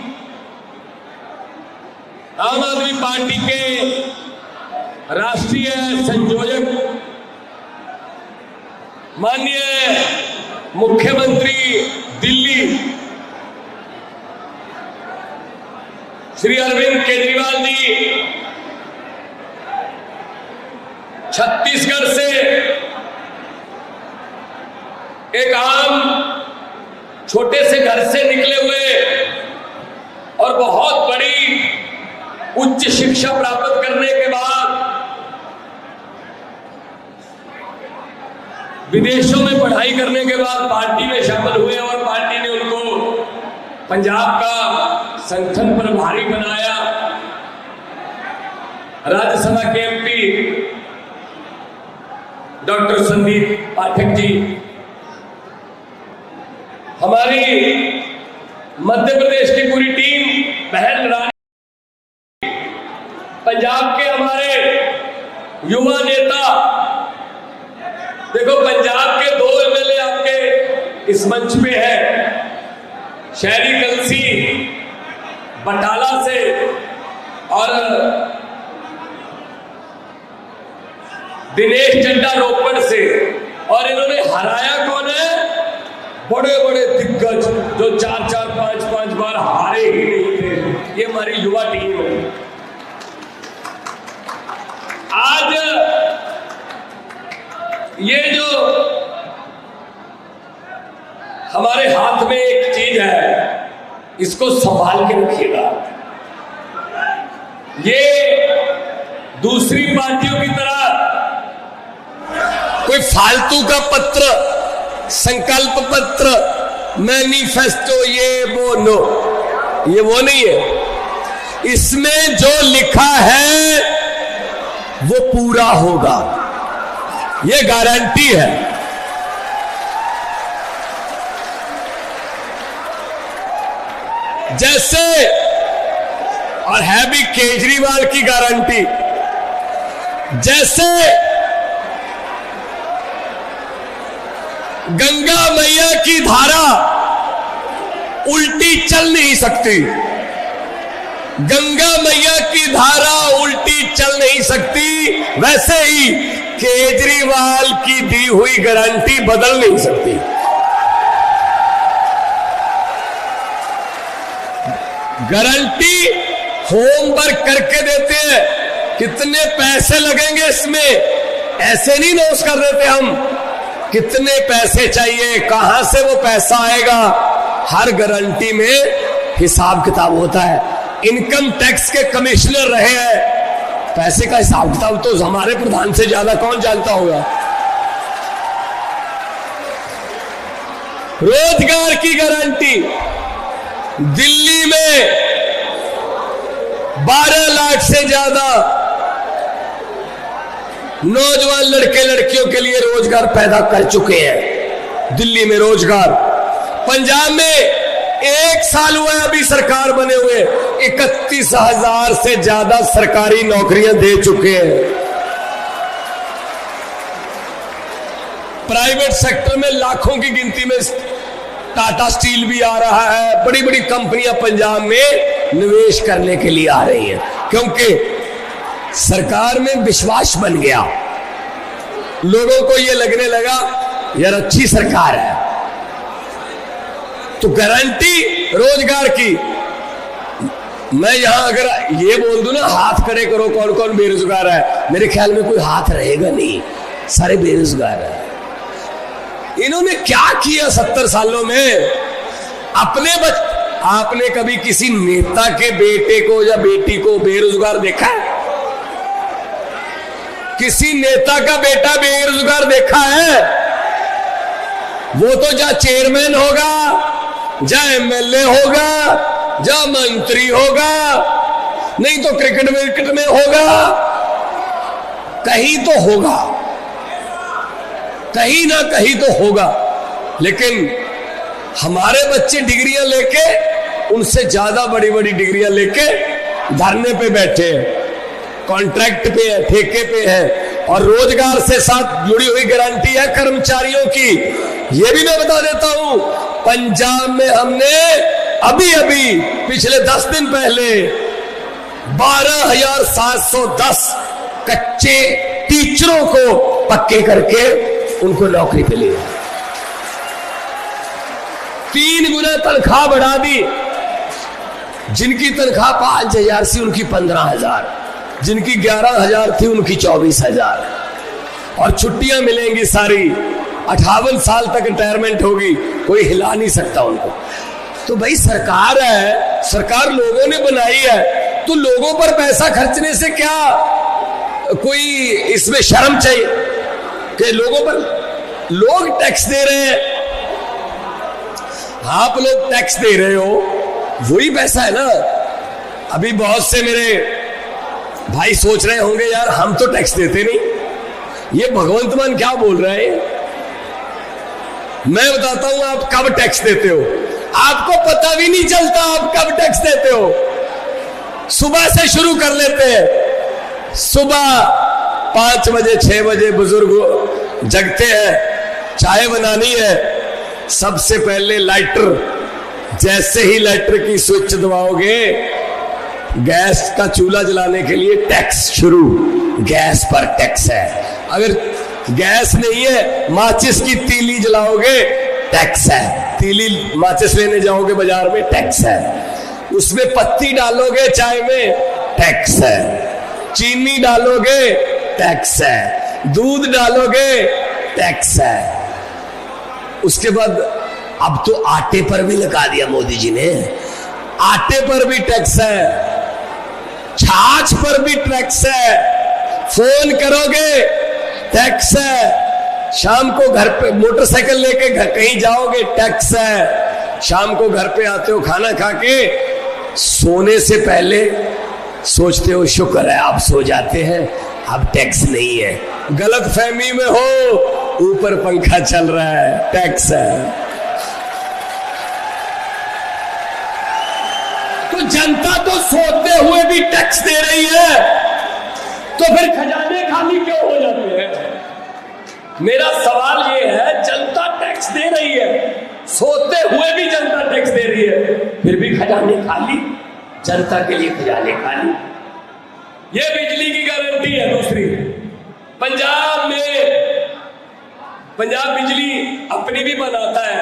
आम आदमी पार्टी के राष्ट्रीय संयोजक माननीय मुख्यमंत्री दिल्ली श्री अरविंद केजरीवाल जी, छत्तीसगढ़ से एक आम छोटे से घर से निकले हुए और बहुत बड़ी उच्च शिक्षा प्राप्त करने के बाद विदेशों में पढ़ाई करने के बाद पार्टी में शामिल हुए और पार्टी ने उनको पंजाब का संगठन प्रभारी बनाया। राज्यसभा के एमपी डॉक्टर संदीप पाठक जी, हमारी मध्य प्रदेश की पूरी टीम, बहन रानी, पंजाब के हमारे युवा नेता, देखो पंजाब के 2 एमएलए आपके इस मंच पे हैं, शहरी कलसी बटाला से और दिनेश चड्डा रोपड़ से, और इन्होंने हराया कौन है? बड़े बड़े दिग्गज जो 4-4, 5-5 बार हारे ही नहीं थे। ये हमारी युवा टीम है। आज ये जो हमारे हाथ में एक चीज है, इसको संभाल के रखिएगा। ये दूसरी पार्टियों की तरह कोई फालतू का पत्र, संकल्प पत्र, मैनिफेस्टो, ये वो नो, ये वो नहीं है। इसमें जो लिखा है वो पूरा होगा, ये गारंटी है। जैसे, और है भी केजरीवाल की गारंटी, जैसे गंगा मैया की धारा उल्टी चल नहीं सकती, गंगा मैया की धारा उल्टी चल नहीं सकती, वैसे ही केजरीवाल की दी हुई गारंटी बदल नहीं सकती। गारंटी होमवर्क करके देते हैं, कितने पैसे लगेंगे इसमें, ऐसे नहीं नोट कर देते हम, कितने पैसे चाहिए, कहां से वो पैसा आएगा, हर गारंटी में हिसाब किताब होता है। इनकम टैक्स के कमिश्नर रहे हैं, पैसे का हिसाब किताब तो हमारे प्रधान से ज्यादा कौन जानता होगा। रोजगार की गारंटी, दिल्ली में 12 लाख से ज्यादा नौजवान लड़के लड़कियों के लिए रोजगार पैदा कर चुके हैं। दिल्ली में रोजगार, पंजाब में 1 साल हुआ है अभी सरकार बने हुए, 31,000 से ज्यादा सरकारी नौकरियां दे चुके हैं। प्राइवेट सेक्टर में लाखों की गिनती में टाटा स्टील भी आ रहा है, बड़ी बड़ी कंपनियां पंजाब में निवेश करने के लिए आ रही हैं, क्योंकि सरकार में विश्वास बन गया। लोगों को ये लगने लगा यार अच्छी सरकार है, तो गारंटी रोजगार की। मैं यहां अगर ये बोल दूं ना, हाथ खड़े करो कौन कौन बेरोजगार है, मेरे ख्याल में कोई हाथ रहेगा नहीं, सारे बेरोजगार है। इन्होंने क्या किया 70 सालों में? आपने कभी किसी नेता के बेटे को या बेटी को बेरोजगार देखा है? किसी नेता का बेटा बेरोजगार देखा है? वो तो जा चेयरमैन होगा, जा एमएलए होगा, जा मंत्री होगा, नहीं तो क्रिकेट विकेट में होगा, कहीं तो होगा, कहीं ना कहीं तो होगा। लेकिन हमारे बच्चे डिग्रियां लेके, उनसे ज्यादा बड़ी बड़ी डिग्रियां लेके धरने पे बैठे हैं, कॉन्ट्रैक्ट पे है, ठेके पे है, और रोजगार से साथ जुड़ी हुई गारंटी है कर्मचारियों की। ये भी मैं बता देता हूं, पंजाब में हमने अभी अभी पिछले 10 दिन पहले 12,710 कच्चे टीचरों को पक्के करके उनको नौकरी पे लिया। 3 गुना तनख्वाह बढ़ा दी। जिनकी तनख्वाह 5,000 थी उनकी 15,000, जिनकी 11,000 थी उनकी 24,000, और छुट्टियां मिलेंगी सारी। 58 साल तक रिटायरमेंट होगी, कोई हिला नहीं सकता उनको। तो भाई सरकार है, सरकार लोगों ने बनाई है, तो लोगों पर पैसा खर्चने से क्या कोई इसमें शर्म चाहिए कि लोगों पर लोग टैक्स दे रहे हैं? आप लोग टैक्स दे रहे हो, वही पैसा है ना। अभी बहुत से मेरे भाई सोच रहे होंगे यार हम तो टैक्स देते नहीं, ये भगवंत मान क्या बोल रहा है। मैं बताता हूं आप कब टैक्स देते हो, आपको पता भी नहीं चलता आप कब टैक्स देते हो। सुबह से शुरू कर लेते हैं, सुबह 5 बजे 6 बजे बुजुर्ग जगते हैं, चाय बनानी है, सबसे पहले लाइटर, जैसे ही लाइटर की स्विच दबाओगे गैस का चूल्हा जलाने के लिए टैक्स शुरू, गैस पर टैक्स है। अगर गैस नहीं है, माचिस की तीली जलाओगे टैक्स है, तीली माचिस लेने जाओगे बाजार में टैक्स है, उसमें पत्ती डालोगे चाय में टैक्स है, चीनी डालोगे टैक्स है, दूध डालोगे टैक्स है। उसके बाद अब तो आटे पर भी लगा दिया मोदी जी ने, आटे पर भी टैक्स है, छाछ पर भी टैक्स है, फोन करोगे टैक्स है, शाम को घर पे मोटरसाइकिल लेके कहीं जाओगे टैक्स है, शाम को घर पे आते हो खाना खा के, सोने से पहले सोचते हो शुक्र है आप सो जाते हैं, अब टैक्स नहीं है। गलत फहमी में हो, ऊपर पंखा चल रहा है, टैक्स है। तो जनता तो सोते हुए भी टैक्स दे रही है, तो फिर खजाने खाली क्यों हो जाते हैं? मेरा सवाल ये है, जनता टैक्स दे रही है, सोते हुए भी जनता टैक्स दे रही है, फिर भी खजाने खाली, जनता के लिए खजाने खाली। ये बिजली की गारंटी है। दूसरी, पंजाब बिजली अपनी भी बनाता है।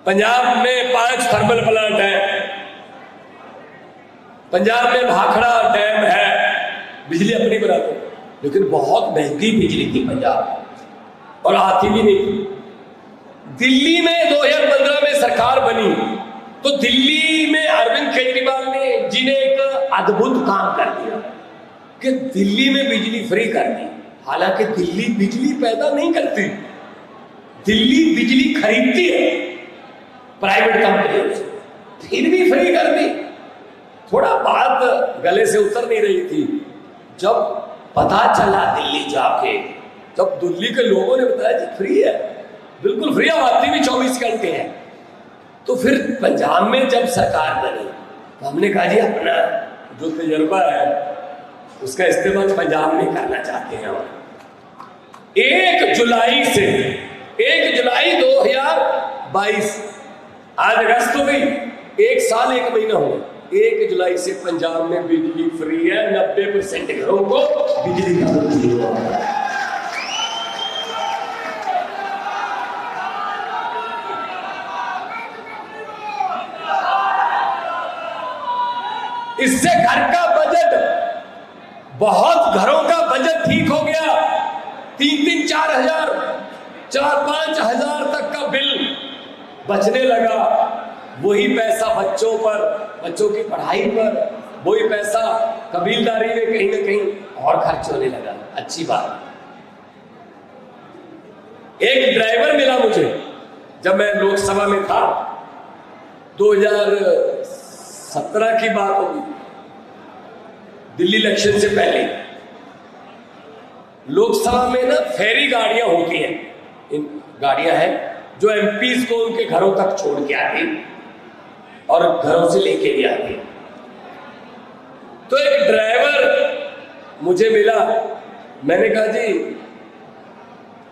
पंजाब में 5 थर्मल प्लांट है, पंजाब में भाखड़ा डैम है, बिजली अपनी बनाते हैं, लेकिन बहुत महंगी बिजली थी पंजाब, और आती भी नहीं थी। दिल्ली में 2015 में सरकार बनी, तो दिल्ली में अरविंद केजरीवाल जी ने एक अद्भुत काम कर दिया कि दिल्ली में बिजली फ्री कर दी। हालांकि दिल्ली बिजली पैदा नहीं करती, दिल्ली बिजली खरीदती है प्राइवेट कंपनियों से, फिर भी फ्री कर दी। थोड़ा बात गले से उतर नहीं रही थी, जब पता चला दिल्ली जाके, जब दिल्ली के लोगों ने बताया जी फ्री है, बिल्कुल फ्री, आती भी 24 घंटे है। तो फिर पंजाब में जब सरकार बनी, तो हमने कहा जी अपना जो तजर्बा है उसका इस्तेमाल पंजाब में करना चाहते हैं हम। 1 जुलाई 2022, आज अगस्त हो गई, 1 साल 1 महीना हो गया। 1 जुलाई से पंजाब में बिजली फ्री है, 90% घरों को बिजली का बिल नहीं होगा। इससे घर का बजट, बहुत घरों का बजट ठीक हो गया। 3-3, 4,000, 4-5 हजार तक का बिल बचने लगा। वही पैसा बच्चों पर, बच्चों की पढ़ाई पर, वही पैसा कबीलदारी में कहीं ना कहीं और खर्च होने लगा। अच्छी बात। एक ड्राइवर मिला मुझे जब मैं लोकसभा में था, 2017 की बात होगी, दिल्ली इलेक्शन से पहले। लोकसभा में ना फेरी गाड़ियां होती हैं, इन गाड़ियां हैं जो एमपीज को उनके घरों तक छोड़ के आती और घरों से लेके भी आती। तो एक ड्राइवर मुझे मिला, मैंने कहा जी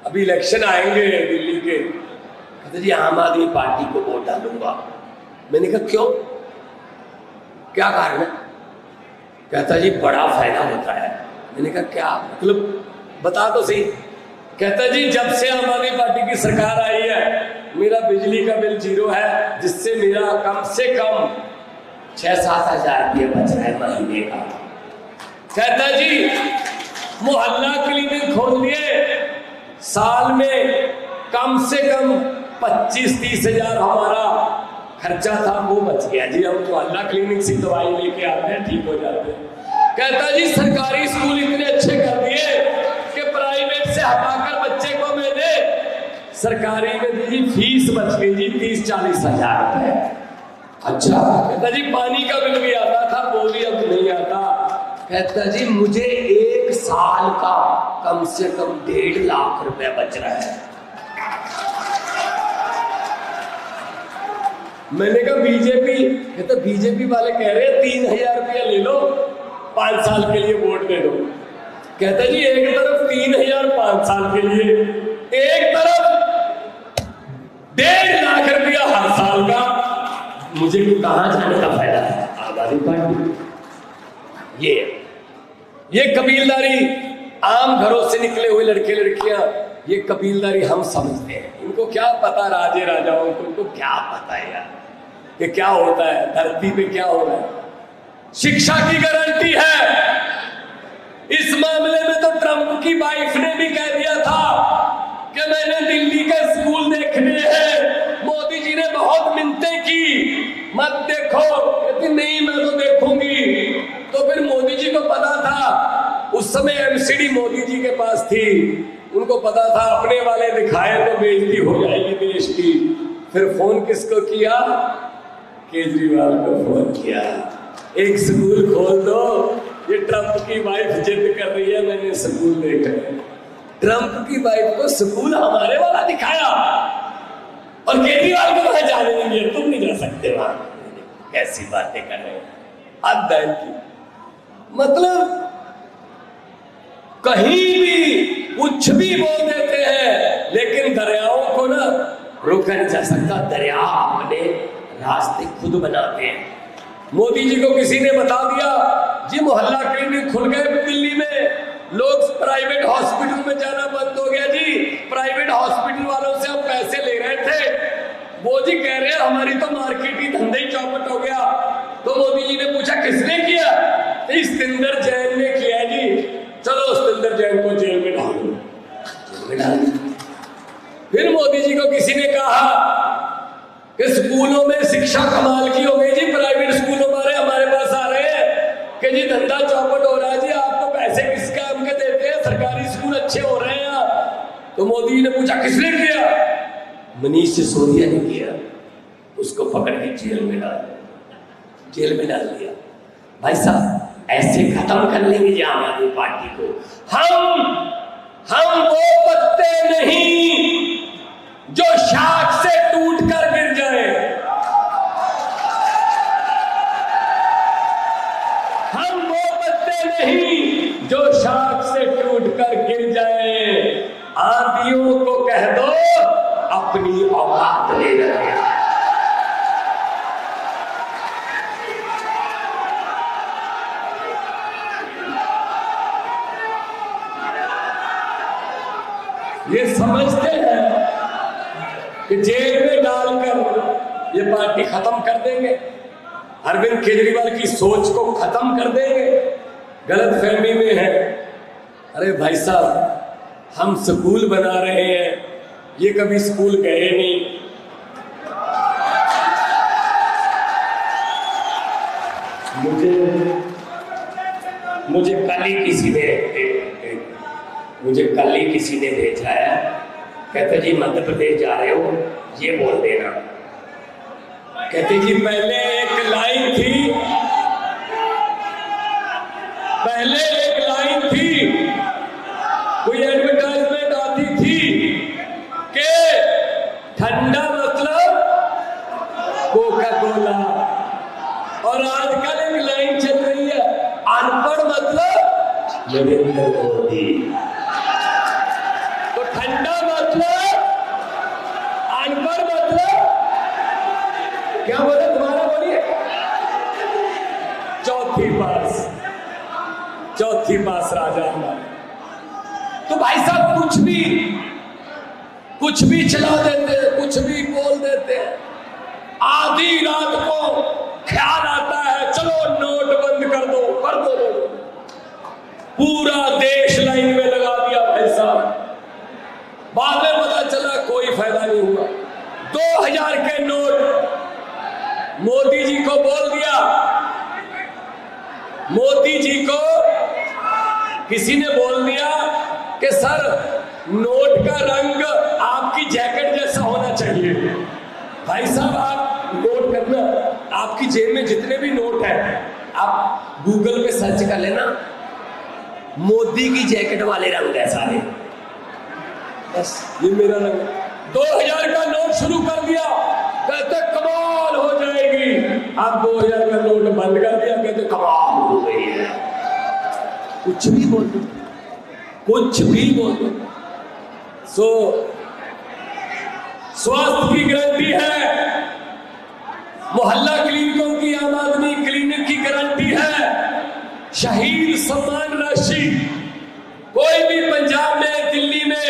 अभी इलेक्शन आएंगे दिल्ली के, कहते जी आम आदमी पार्टी को वोट डालूंगा। मैंने कहा क्यों, क्या कारण है? कहता जी बड़ा फायदा होता है। मैंने कहा क्या मतलब, बता तो सही। कहता जी जब से आम आदमी पार्टी की सरकार आई है, मेरा बिजली का बिल 0 है, जिससे मेरा कम से कम 6-7 हजार रुपये बच रहा है महीने का। कहता जी मोहल्ला क्लिनिक खोल दिए, साल में कम से कम 25-30 हजार हमारा खर्चा था, वो बच गया जी। हम मोहल्ला क्लिनिक से दवाई लेके आते हैं, ठीक हो जाते हैं। कहता जी सरकारी स्कूल इतने अच्छे कर दिए कि प्राइवेट से हटाकर बच्चे को मैंने सरकारी में दी, फीस बच गई जी 30-40 हजार रुपए। अच्छा। कहता जी पानी का बिल भी आता था, वो भी अब नहीं आता। कहता जी मुझे 1 साल का कम से कम 1.5 लाख रुपए बच रहा है। मैंने कहा बीजेपी, कहता बीजेपी वाले कह रहे हैं 3,000 रुपया ले लो, 5 साल के लिए वोट दे दो। कहता जी एक तरफ 3,000 5 साल के लिए, एक तरफ 1.5 लाख रुपया हर साल का। मुझे कहां जाने का फायदा है? आम आदमी पार्टी। ये कबीलदारी, आम घरों से निकले हुए लड़के लड़कियां, ये कबीलदारी हम समझते हैं। इनको क्या पता राजे राजाओं को, इनको क्या पता है यार कि क्या होता है धरती पे, क्या हो रहा है। शिक्षा की गारंटी है। इस मामले में तो ट्रंप की वाइफ ने भी कह दिया था कि मैंने दिल्ली के स्कूल देखने हैं। मोदी जी ने बहुत मिन्नतें की, मत देखो, कहती नहीं मैं तो देखूंगी। तो फिर मोदी जी को पता था, उस समय एमसीडी मोदी जी के पास थी, उनको पता था अपने वाले दिखाए तो बेइज्जती हो जाएगी देश की। फिर फोन किसको किया? केजरीवाल को फोन किया, एक स्कूल खोल दो, ये ट्रंप की वाइफ जिद कर रही है, मैंने स्कूल देखा है। ट्रंप की वाइफ को स्कूल हमारे वाला दिखाया और केजरीवाल को वहां जाने नहीं दिया, तुम नहीं जा सकते वहां। कैसी बातें कर रहे हैं अब बैन की। मतलब कहीं भी कुछ भी बोल देते हैं, लेकिन दरियाओं को ना रोका नहीं जा सकता। दरिया अपने रास्ते खुद बनाते हैं। मोदी जी को किसी ने बता दिया जी मोहल्ला क्लिनिक खुल गए दिल्ली में, लोग प्राइवेट हॉस्पिटल में जाना बंद हो गया जी, प्राइवेट हॉस्पिटल वालों से हम पैसे ले रहे थे, वो जी कह रहे हैं हमारी तो मार्केट ही धंधे ही चौपट हो गया। तो मोदी जी ने पूछा किसने किया? सतिंदर जैन ने किया जी। चलो सतिंदर जैन को जेल में डाल दो, जेल में डाल दो। फिर मोदी जी को किसी ने कहा कि स्कूलों में शिक्षा कमाल की हो गई जी, प्राइवेट स्कूलों वाले हमारे पास आ रहे हैं कि जी धंधा चौपट हो रहा है जी, आप तो पैसे किस काम के देते हैं, सरकारी स्कूल अच्छे हो रहे हैं आप। तो मोदी जी ने पूछा किसने किया? मनीष सिसोदिया ने किया। उसको पकड़ के जेल में डाल दिया। भाई साहब ऐसे खत्म कर लेंगे जी आम आदमी पार्टी को। हम वो पत्ते नहीं जो शाख से टूट कर गिर जाए, हम वो पत्ते नहीं जो शाख से टूट कर गिर जाए। आंधियों को कह दो अपनी औकात ले रहे। ये समझते हैं कि जेल में डालकर ये पार्टी खत्म कर देंगे। अरविंद केजरीवाल की सोच को खत्म कर देंगे, गलत फहमी में है। अरे भाई साहब, हम स्कूल बना रहे हैं, ये कभी स्कूल गए नहीं। मुझे कल ही किसी ने भेजा है, कहते जी मध्य प्रदेश जा रहे हो, ये बोल देना। कहते जी पहले एक लाइन थी, कोई एडवर्टाइजमेंट आती थी कि ठंडा मतलब कोका कोला, और आजकल एक लाइन चल रही है, अनपढ़ मतलब नरेंद्र मोदी। तो ठंडा मतलब, अनपढ़ मतलब क्या बोले, तुम्हारा बोलिए। चौथी पास राजा हमारा। तो भाई साहब कुछ भी चला देते, कुछ भी बोल देते। आधी रात को ख्याल आता है चलो नोट बंद कर दो। पूरा देश लाइन में लगा दिया भाई साहब। बाद में पता चला कोई फायदा नहीं हुआ। 2000 के नोट मोदी जी को बोल दिया। मोदी जी को किसी ने बोल दिया कि सर नोट का रंग आपकी जैकेट जैसा होना चाहिए। भाई साहब आप नोट करना, आपकी जेब में जितने भी नोट हैं आप गूगल पे सर्च कर लेना, मोदी की जैकेट वाले रंग है सारे। बस ये मेरा रंग। 2000 का नोट शुरू कर दिया, कहते कमाल हो जाएगी। अब 2000 का नोट बंद कर दिया, कहते कमाल हो गई है। कुछ भी बोल दो। स्वास्थ्य की गारंटी है, मोहल्ला क्लिनिकों की, आम आदमी क्लिनिक की गारंटी है, शहीद सम्मान राशि। कोई भी पंजाब में, दिल्ली में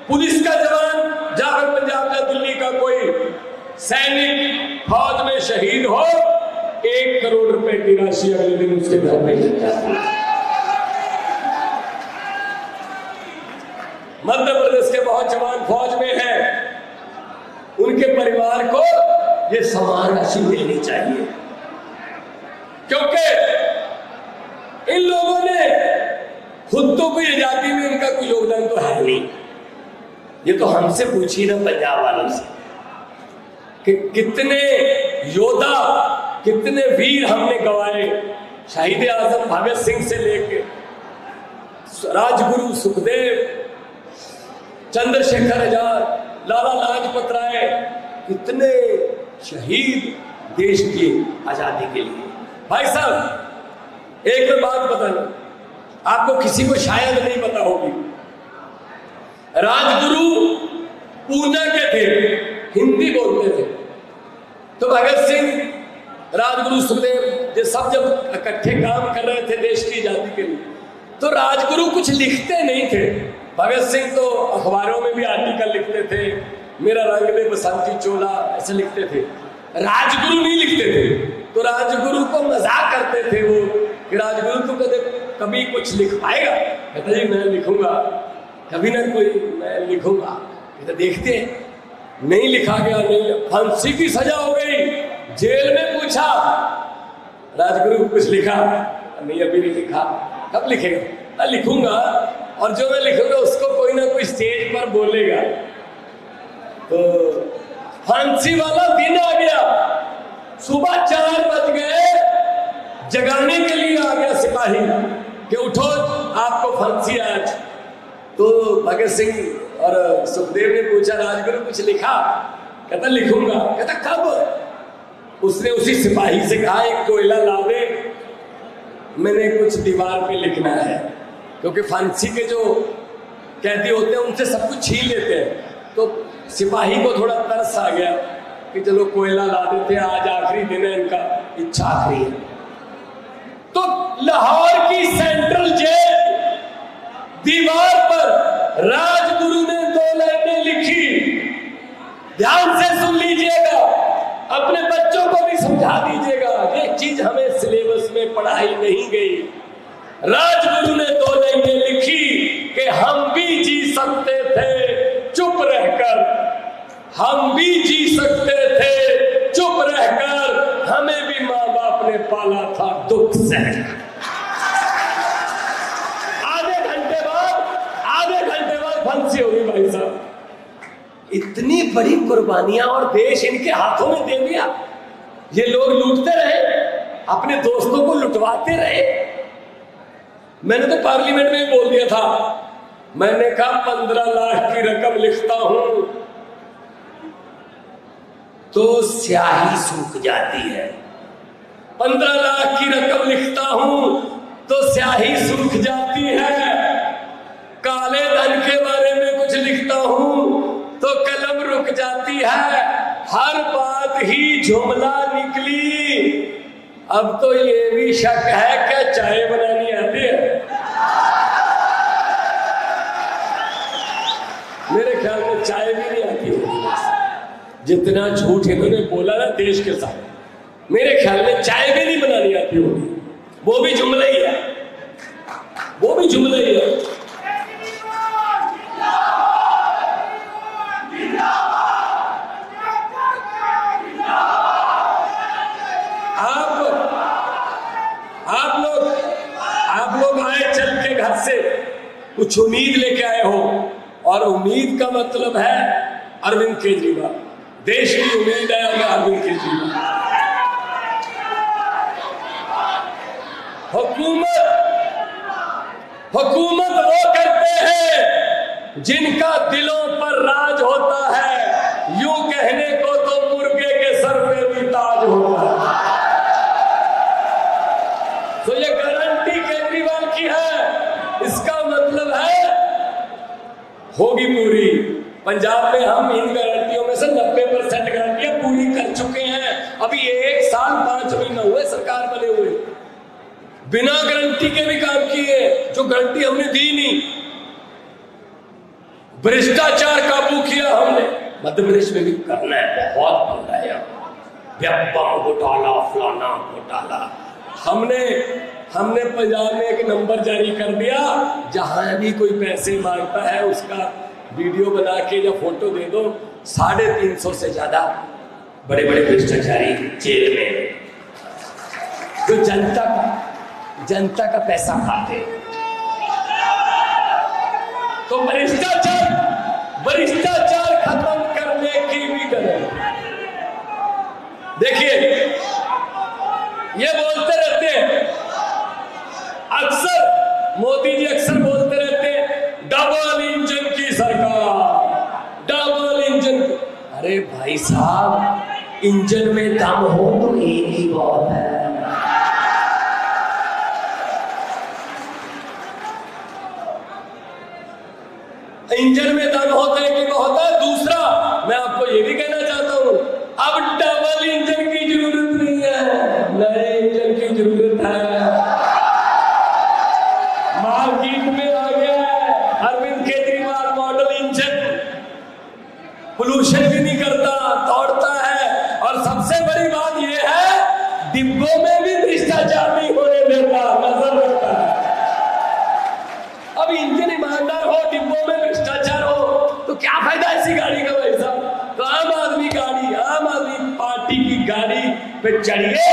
पुलिस का जवान जाकर पंजाब या दिल्ली का कोई सैनिक फौज में शहीद हो, 1 करोड़ रुपए की राशि अगले दिन उसके घर में मिल जाती है। मध्य प्रदेश के बहुत जवान फौज में हैं, उनके परिवार को ये सम्मान राशि मिलनी चाहिए, क्योंकि इन लोगों ने खुद तो कोई आजादी में इनका कोई योगदान तो है नहीं। ये तो हमसे पूछी ना पंजाब वालों से कि कितने योद्धा, कितने वीर हमने गंवाए। शहीद आजम भगत सिंह से लेके राजगुरु सुखदेव, चंद्रशेखर आजाद, लाला लाजपत राय, कितने शहीद देश की आजादी के लिए। भाई साहब एक बात बताना, आपको किसी को शायद नहीं पता होगी, राजगुरु पूना के थे, हिंदी बोलते थे। तो भगत सिंह, राजगुरु सुखदेव ये सब जब इकट्ठे काम कर रहे थे देश की आजादी के लिए, तो राजगुरु कुछ लिखते नहीं थे। भगत सिंह तो अखबारों में भी आर्टिकल लिखते थे, मेरा रंग दे बसंती चोला, ऐसे लिखते थे। राजगुरु नहीं लिखते थे। तो राजगुरु को मजाक करते थे वो कि राजगुरु तो कभी कुछ लिख पाएगा? कहता जी मैं लिखूंगा, कभी ना कोई मैं लिखूंगा। तो देखते नहीं लिखा गया, नहीं, फांसी की सजा हो गई। जेल में पूछा राजगुरु कुछ लिखा? नहीं अभी नहीं लिखा। कब लिखेगा? लिखूंगा, और जो मैं लिखूंगा उसको कोई ना कोई स्टेज पर बोलेगा। तो फांसी वाला दिन आ गया, सुबह 4 बज गए, जगाने के लिए आ गया सिपाही कि उठो आपको फांसी आज। तो भगत सिंह और सुखदेव ने पूछा राजगुरु कुछ लिखा? कहता लिखूंगा। कहता कब? उसने उसी सिपाही से कहा एक कोयला ला दे, मैंने कुछ दीवार पे लिखना है। क्योंकि फांसी के जो कैदी होते हैं उनसे सब कुछ छीन लेते हैं। तो सिपाही को थोड़ा तरस आ गया कि चलो कोयला ला देते हैं, आज आखिरी दिन है, इनका इच्छा आखिरी है। तो लाहौर की सेंट्रल जेल दीवार पर राजगुरु ने 2 लाइनें लिखी, ध्यान से सुन लीजिएगा। अपने बच्चों को भी समझा दीजिएगा, ये चीज हमें सिलेबस में पढ़ाई नहीं गई। राजगुरु ने 2 लाइनें लिखी कि हम भी जी सकते थे चुप रहकर, हम भी जी सकते थे चुप रहकर, हमें भी माँ बाप ने पाला था दुख सहकर। आधे घंटे बाद फांसी होगी भाई साहब। इतनी बड़ी कुर्बानियां और देश इनके हाथों में दे दिया। ये लोग लूटते रहे, अपने दोस्तों को लुटवाते रहे। मैंने तो पार्लियामेंट में बोल दिया था, मैंने कहा 15 लाख की रकम लिखता हूं तो स्याही सूख जाती है, 15 लाख की रकम लिखता हूं तो स्याही सूख जाती है, काले धन के बारे में कुछ लिखता हूं तो कलम रुक जाती है, हर बात ही जुमला निकली। अब तो ये भी शक है क्या चाय बनानी आती है? मेरे ख्याल में चाय भी नहीं आती होगी। जितना झूठ इन्होंने बोला ना देश के साथ, मेरे ख्याल में चाय भी नहीं बनानी आती होगी। वो भी जुमला ही है, वो भी जुमला ही है। आप लोग आए चल के घर से, कुछ उम्मीद लेके आए हो, और उम्मीद का मतलब है अरविंद केजरीवाल। देश की उम्मीद है अरविंद केजरीवाल। हुकूमत वो करते हैं जिनका दिलों पर राज होता है, यूं कहने को तो मुर्गे के सर पे भी ताज होता है। तो ये गारंटी केजरीवाल की है, इसका मतलब है होगी पूरी। पंजाब में हम इन गारंटियों में से 90% गारंटियां पूरी कर चुके हैं। अभी 1 साल 5 महीना हुए सरकार बने हुए, बिना गारंटी के भी काम किए, जो गारंटी हमने दी नहीं। भ्रष्टाचार काबू किया हमने, मध्य प्रदेश में भी करना है, बहुत बन रहा है, व्यापम घोटाला, फलाना घोटाला। हमने पंजाब में एक नंबर जारी कर दिया, जहां भी कोई पैसे मांगता है उसका वीडियो बना के या फोटो दे दो, 350 से ज्यादा बड़े बड़े भ्रष्टाचारी जेल में, जो जनता का पैसा खाते। तो भ्रष्टाचार खत्म करने की भी करें। देखिए, ये बोलते रहते हैं अक्सर, मोदी जी अक्सर बोलते रहते हैं डबल इंजन की सरकार, डबल इंजन। अरे भाई साहब, इंजन में दम हो तो एक ही बहुत है। इंजन में दम होता है कि बहुत है। दूसरा, मैं आपको ये भी कहना चाहता हूं, अब डबल इंजन की जरूरत नहीं है, नए इंजन की जरूरत है। मार्केट में आ गया है Arvind Kejriwal model engine, pollution भी नहीं करता, दौड़ता है, और सबसे बड़ी बात यह है डिब्बों में भी भ्रष्टाचार नहीं होने देता, नजर रखता है। अब इंजन ईमानदार हो, डिब्बों में भ्रष्टाचार हो, तो क्या फायदा ऐसी गाड़ी का भाई साहब? तो आम आदमी पार्टी की गाड़ी पे चढ़िए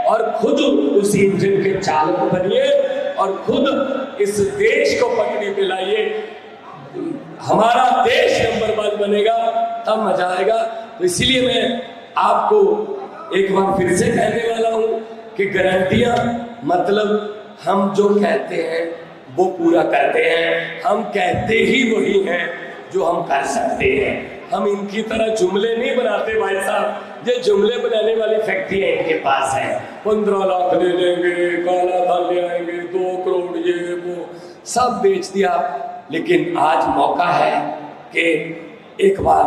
और खुद उस इंजन के चालक बनिए और खुद इस देश को पटरी पे लाइए। हमारा देश नंबर 1 बनेगा, तब मजा आएगा। तो इसीलिए मैं आपको एक बार फिर से कहने वाला हूं कि गारंटियां मतलब हम जो कहते हैं वो पूरा करते हैं। हम कहते ही वही हैं जो हम कर सकते हैं। हम इनकी तरह जुमले नहीं बनाते भाई साहब। ये जुमले बनाने वाली फैक्ट्री इनके पास है, 15 लाख दे देंगे, काला धन ले आएंगे, 2 करोड़, ये वो सब बेच दिया। लेकिन आज मौका है कि एक बार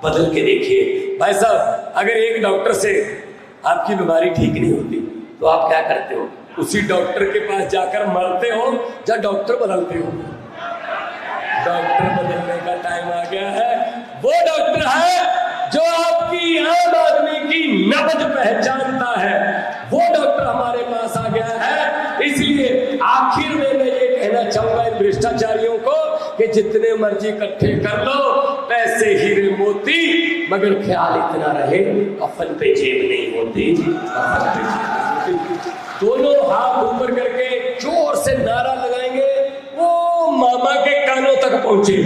बदल के देखिए। भाई साहब, अगर एक डॉक्टर से आपकी बीमारी ठीक नहीं होती तो आप क्या करते हो? उसी डॉक्टर के पास जाकर मरते हो या डॉक्टर बदलते हो? डॉक्टर बदलने का टाइम आ गया है। वो डॉक्टर है जो आपकी आम आदमी की कागज पहचानता है, वो डॉक्टर हमारे पास आ गया है। इसलिए आखिर में मैं ये कहना चाहूंगा इन भ्रष्टाचारियों को कि जितने मर्जी इकट्ठे कर लो पैसे हीरे मोती, मगर ख्याल इतना रहे कफन पे जेब नहीं होती। दोनों हाथ ऊपर करके जोर से नारा लगाएंगे, वो मामा के कानों तक पहुंचे।